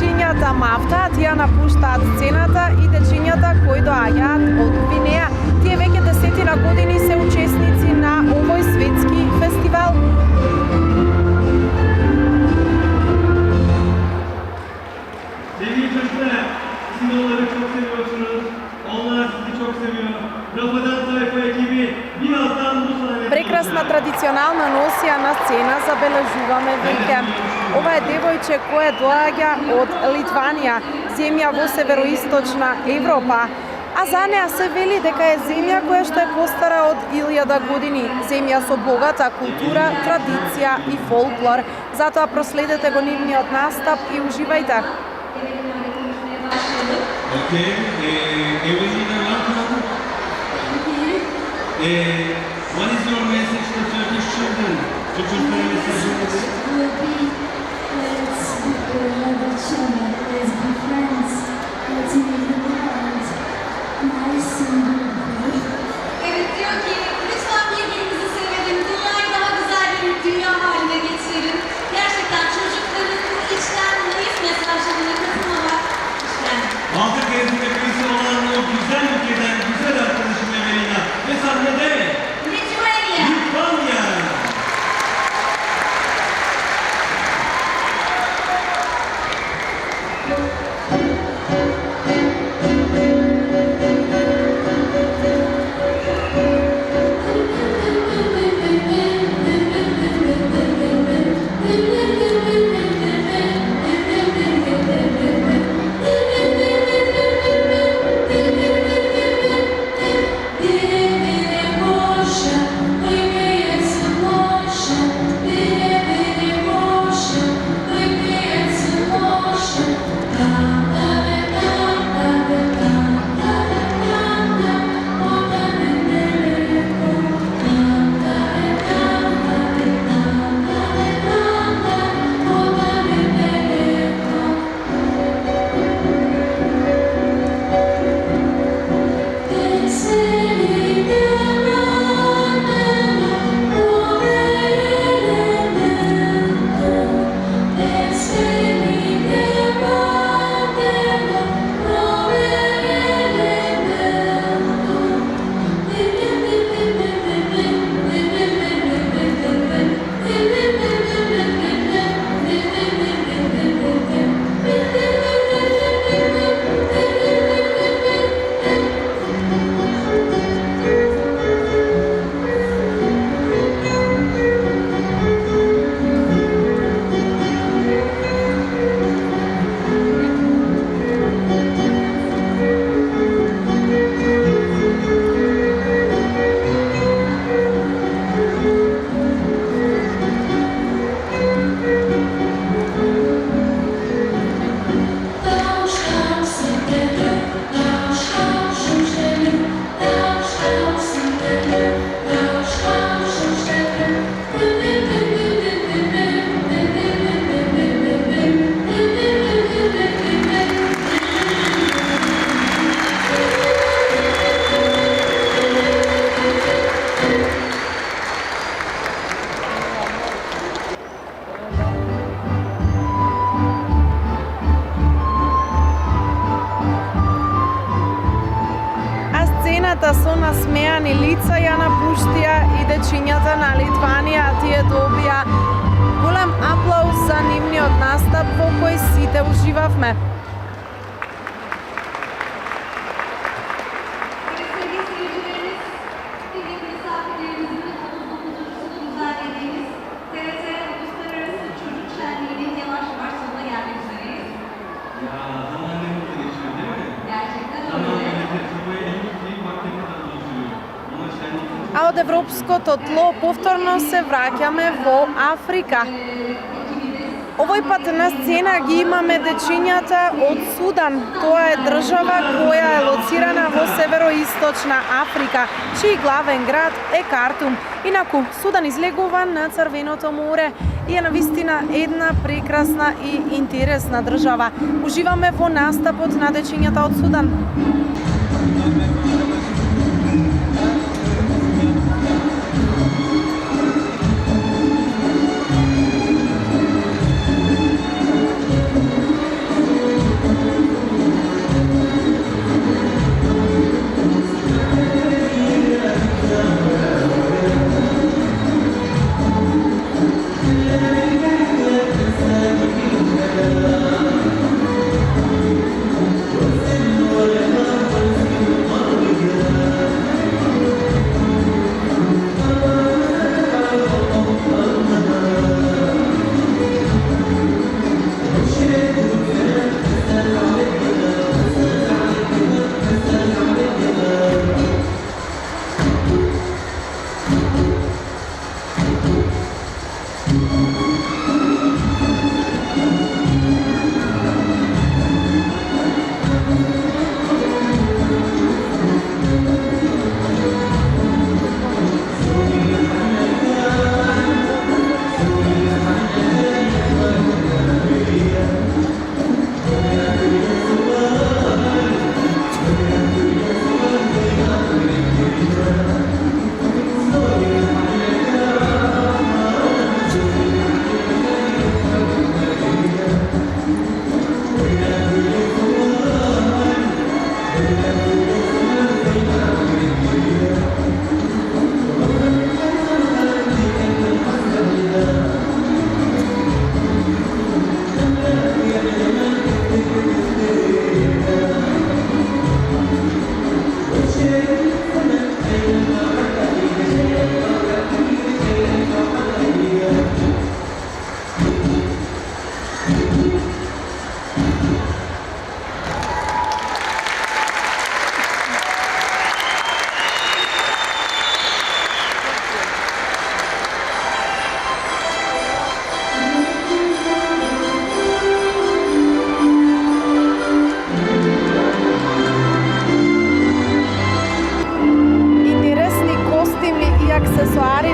Speaker 1: дечињата мавтаат, ја напуштаат сцената и дечињата кои доаѓаат од Гвинеја. Тие веќе 10 години се учесници на овој светски фестивал.
Speaker 3: Sevgili çocuklar, siz onları çok seviyorsunuz. Onlar sizi çok seviyor. Rafadan Tayfa ekibi birazdan bu sahnede...
Speaker 1: Прекрасна традиционална носија на сцена забележуваме веќе. Ова е девојче кое доаѓа од Литванија, земја во североисточна Европа. А за неа се вели дека е земја која што е постара од 1000 години, земја со богата култура, традиција и фолклор. Затоа проследете го нивниот настап и уживајте.
Speaker 3: Okay, Evelina welcome. What is your message to Turkish children? To çocuklara mesajı nedir?
Speaker 5: Will be let's love each other, let's be friends, let's make the world nice and beautiful.
Speaker 2: Evet, diyor ki lütfen birbirimizi sevelim, dünyayı daha güzel bir dünya haline getirelim. Gerçekten çocukların bu içten naif mesajlarına katılmamak içten.
Speaker 3: Altı gezinde birisi olan o güzel ülkeden güzel arkadaşım Evelina. Ve sahnede
Speaker 2: Lithuania.
Speaker 3: Litvanya.
Speaker 1: Сцената со насмеани лица ја напуштија и дечињата на Литванија. Тие добија голем аплауз за нивниот настап во кој сите уживавме.
Speaker 2: Sevgili seyircilerimiz, sevgili misafirlerimizin 39'uncusunu düzenlediğimiz TRT Uluslararası Çocuk Şenliği'nin yavaş yavaş sonuna gelmek üzereyiz.
Speaker 3: Ya zaman ne hızlı geçiyor değil mi?
Speaker 2: Gerçekten
Speaker 3: Zaman
Speaker 2: öyle.
Speaker 3: böyle elimizde bak ne kadar uzun sürüyor. Ama şenlikte
Speaker 1: А од европското тло повторно се враќаме во Африка. Овој пат на сцена ги имаме дечињата од Судан. Тоа е држава која е лоцирана во североисточна Африка, чиј главен град е Картум. Инаку, Судан излегува на Црвеното море и е навистина една прекрасна и интересна држава. Уживаме во настапот на дечињата од Судан.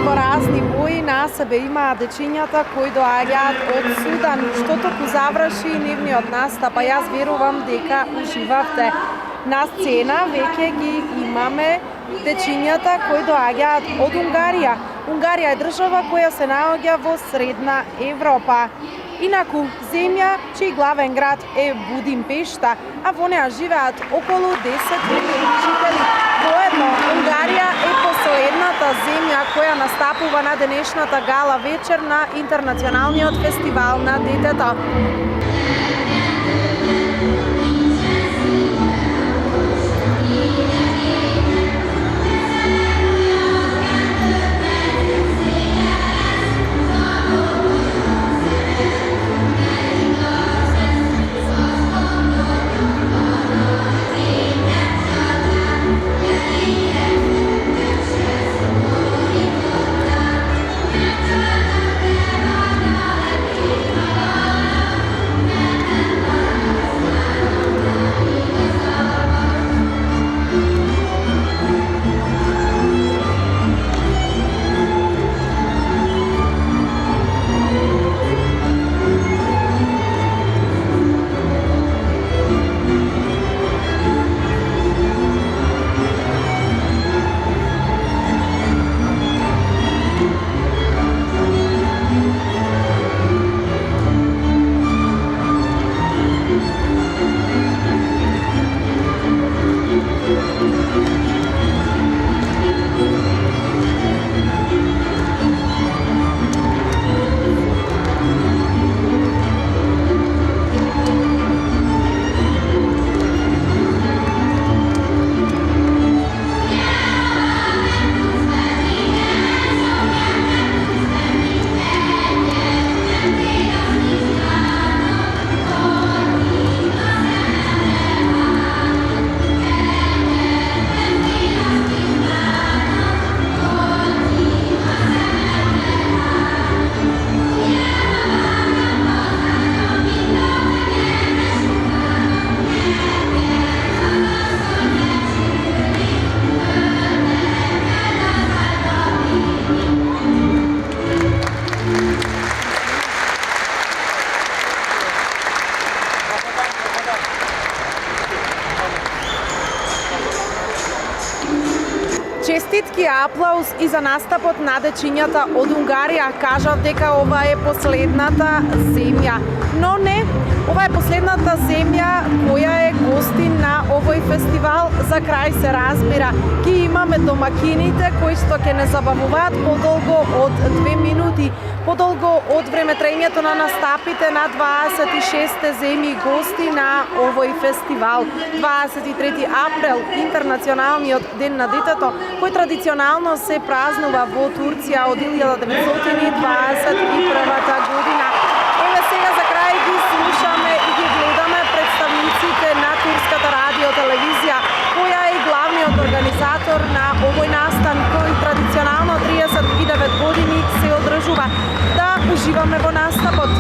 Speaker 1: во разни бои на себе имаат дечињата кои доаѓаат од Судан. Што току заврши нивниот настап, а јас верувам дека уживавте. На сцена веќе ги имаме дечињата кои доаѓаат од Унгарија. Унгарија е држава која се наоѓа во Средна Европа. Инаку, земја чиј главен град е Будимпешта, а во неа живеат околу 10 милиони жители. Воедно, Унгарија е последната земја која настапува на денешната гала вечер на Интернационалниот фестивал на детето. Честитки и аплауз и за настапот на дечињата од Унгарија. Кажав дека ова е последната земја. Но не, ова е последната земја која е гостин на овој фестивал. За крај се разбира, ќе имаме домакините кои што ќе не забавуваат подолго од 2 минути, подолго од времетраењето на настапите на 26-те земји гости на овој фестивал. 23 април, Интернационалниот ден на детето, кој традиционално се празнува во Турција од 1921 година. Еве сега за крај ги слушаме и ги гледаме представниците на турската радиотелевизија, која е главниот организатор на овој настан, кој традиционално 39 години се одржува. Да уживаме во настапот.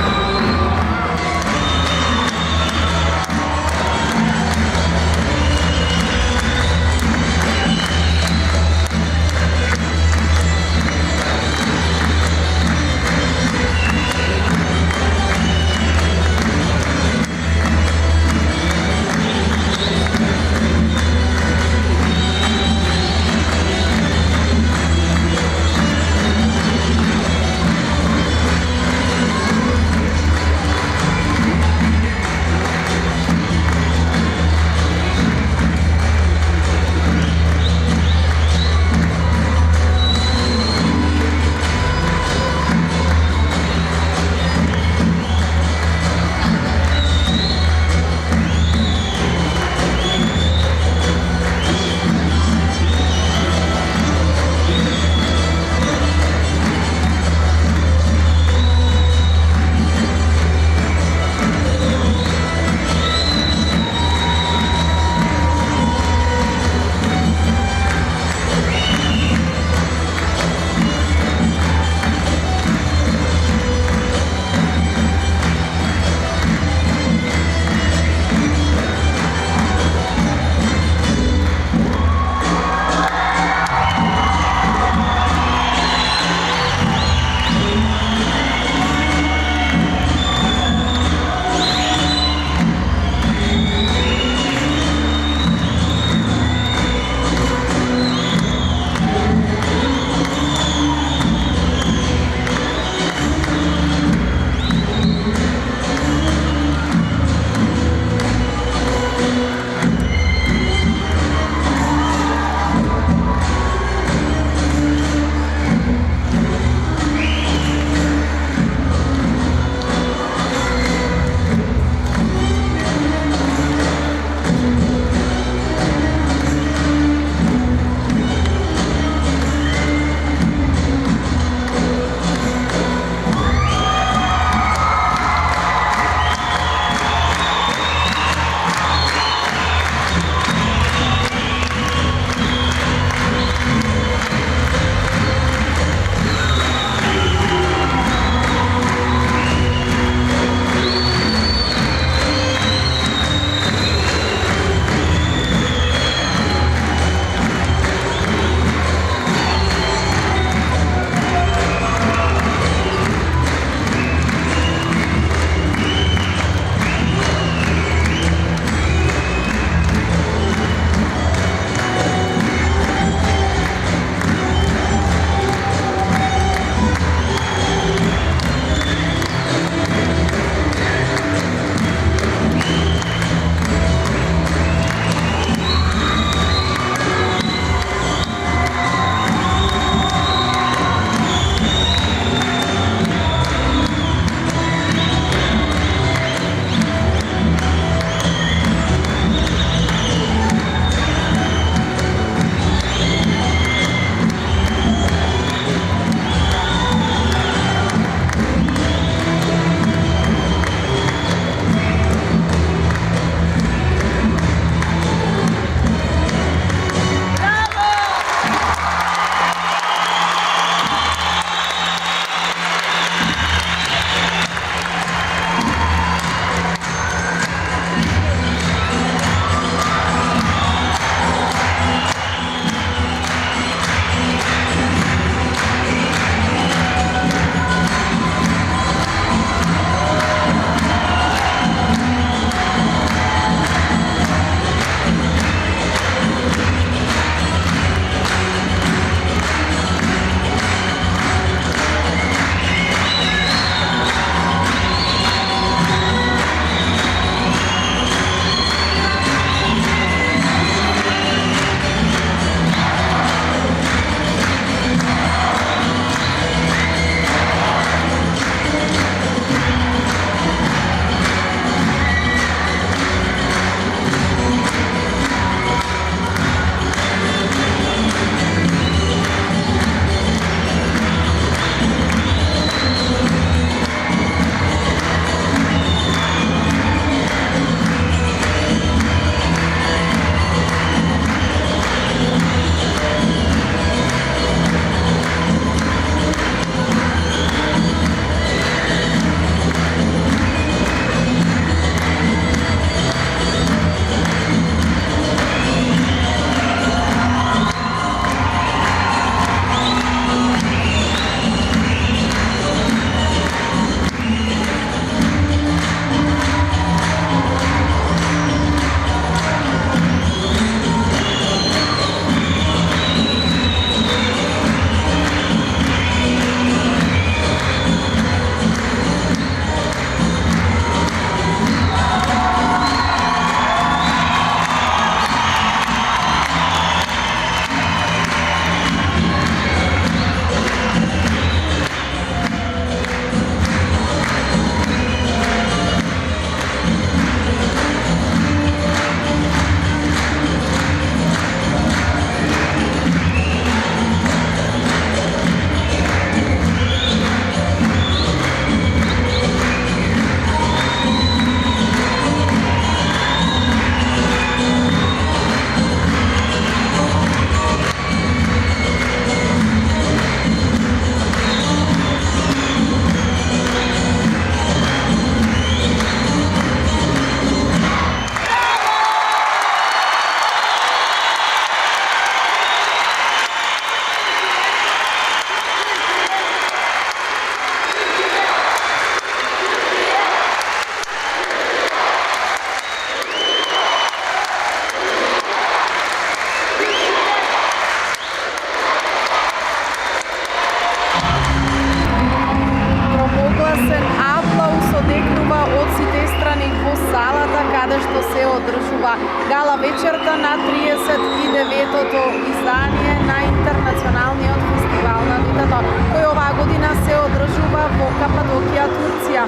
Speaker 1: во салата каде што се одржува гала вечерта на 39-тото издание на Интернационалниот фестивал на детето, кој оваа година се одржува во Кападокија, Турција.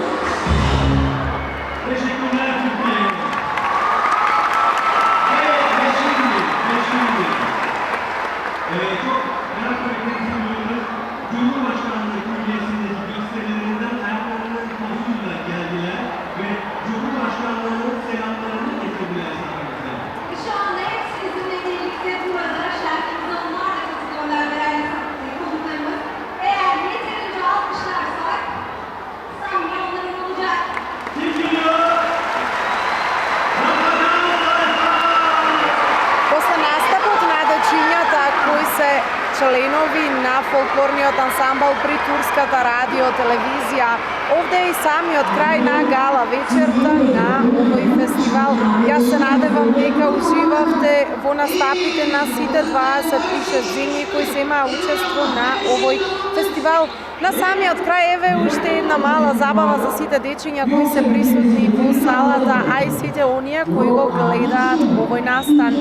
Speaker 3: Teşekkürler Türkiye. Çok merakla beklediğimiz Cumhurbaşkanlığı Külliyesi'ndeki gösterilerinden ayaklarının tozuyla geldiler ve Cumhurbaşkanlığı'nın selamlarını getirdiler sahnemize.
Speaker 2: Şu anda hepsi sizinle birlikte burada şarkımıza onlar da katılıyorlar değerli konuklarımız. Eğer yeterince alkışlarsak sanki onların olacak.
Speaker 3: Kim geliyor?
Speaker 1: После настапот на дечињата кои се членови на фолклорниот ансамбл при Турската радиотелевизија, овде е и самиот крај на гала вечерта на овој фестивал. Јас се надевам дека уживавте во настапите на сите 26 земји кои земаа учество на овој фестивал. На самиот крај еве уште една мала забава за сите дечиња кои се присутни во салата, а и сите оние кои го гледаат овој настан.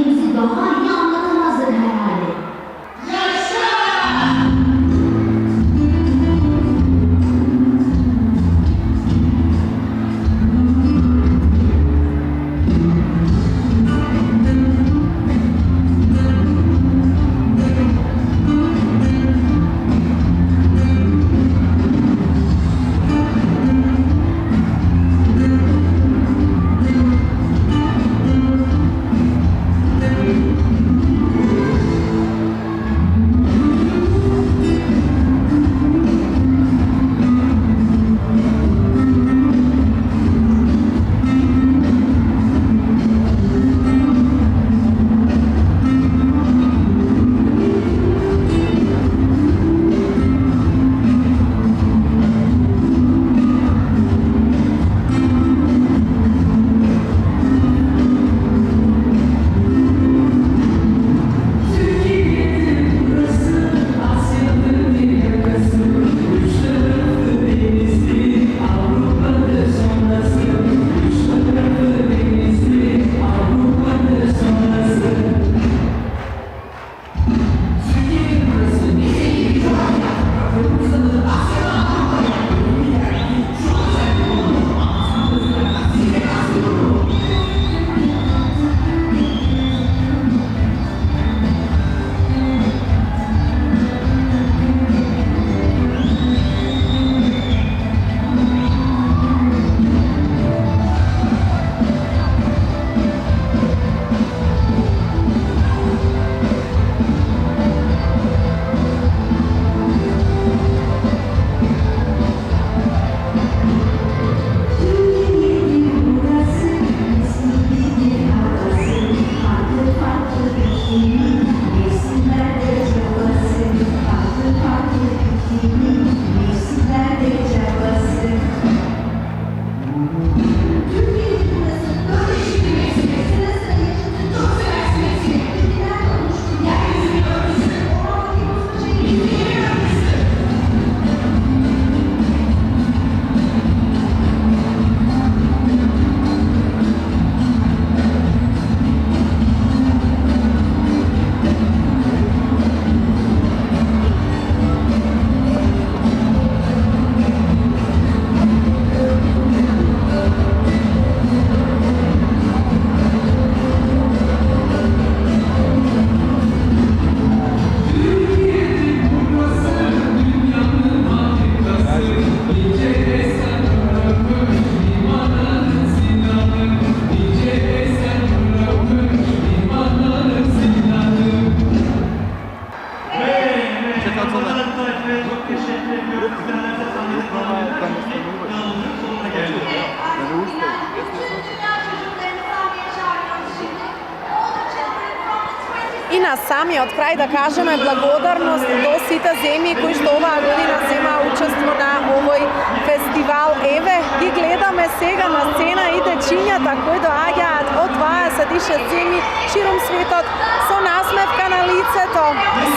Speaker 1: И на самиот крај да кажеме благодарност до сите земји кои што оваа година земаа учество на овој фестивал. Еве, ги гледаме сега на сцена и дечињата кои доаѓаат од 26 земји широм светот со насмевка на лицето,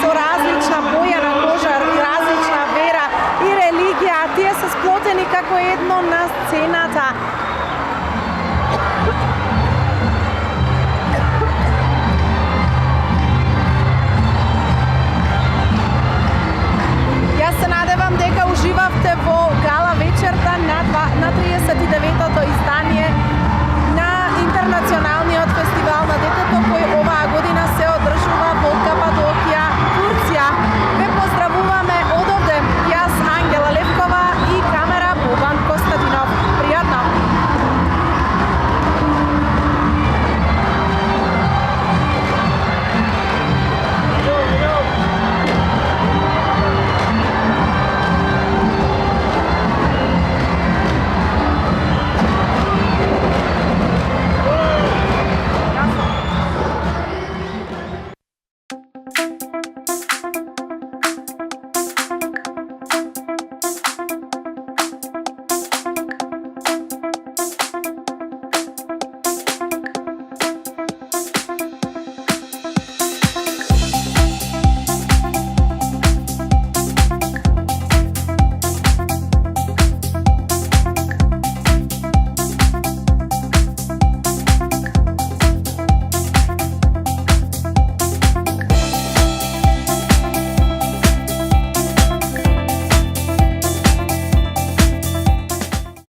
Speaker 1: со различна боја на кожа и различна вера и религија. Тие се сплотени како едно на сцената.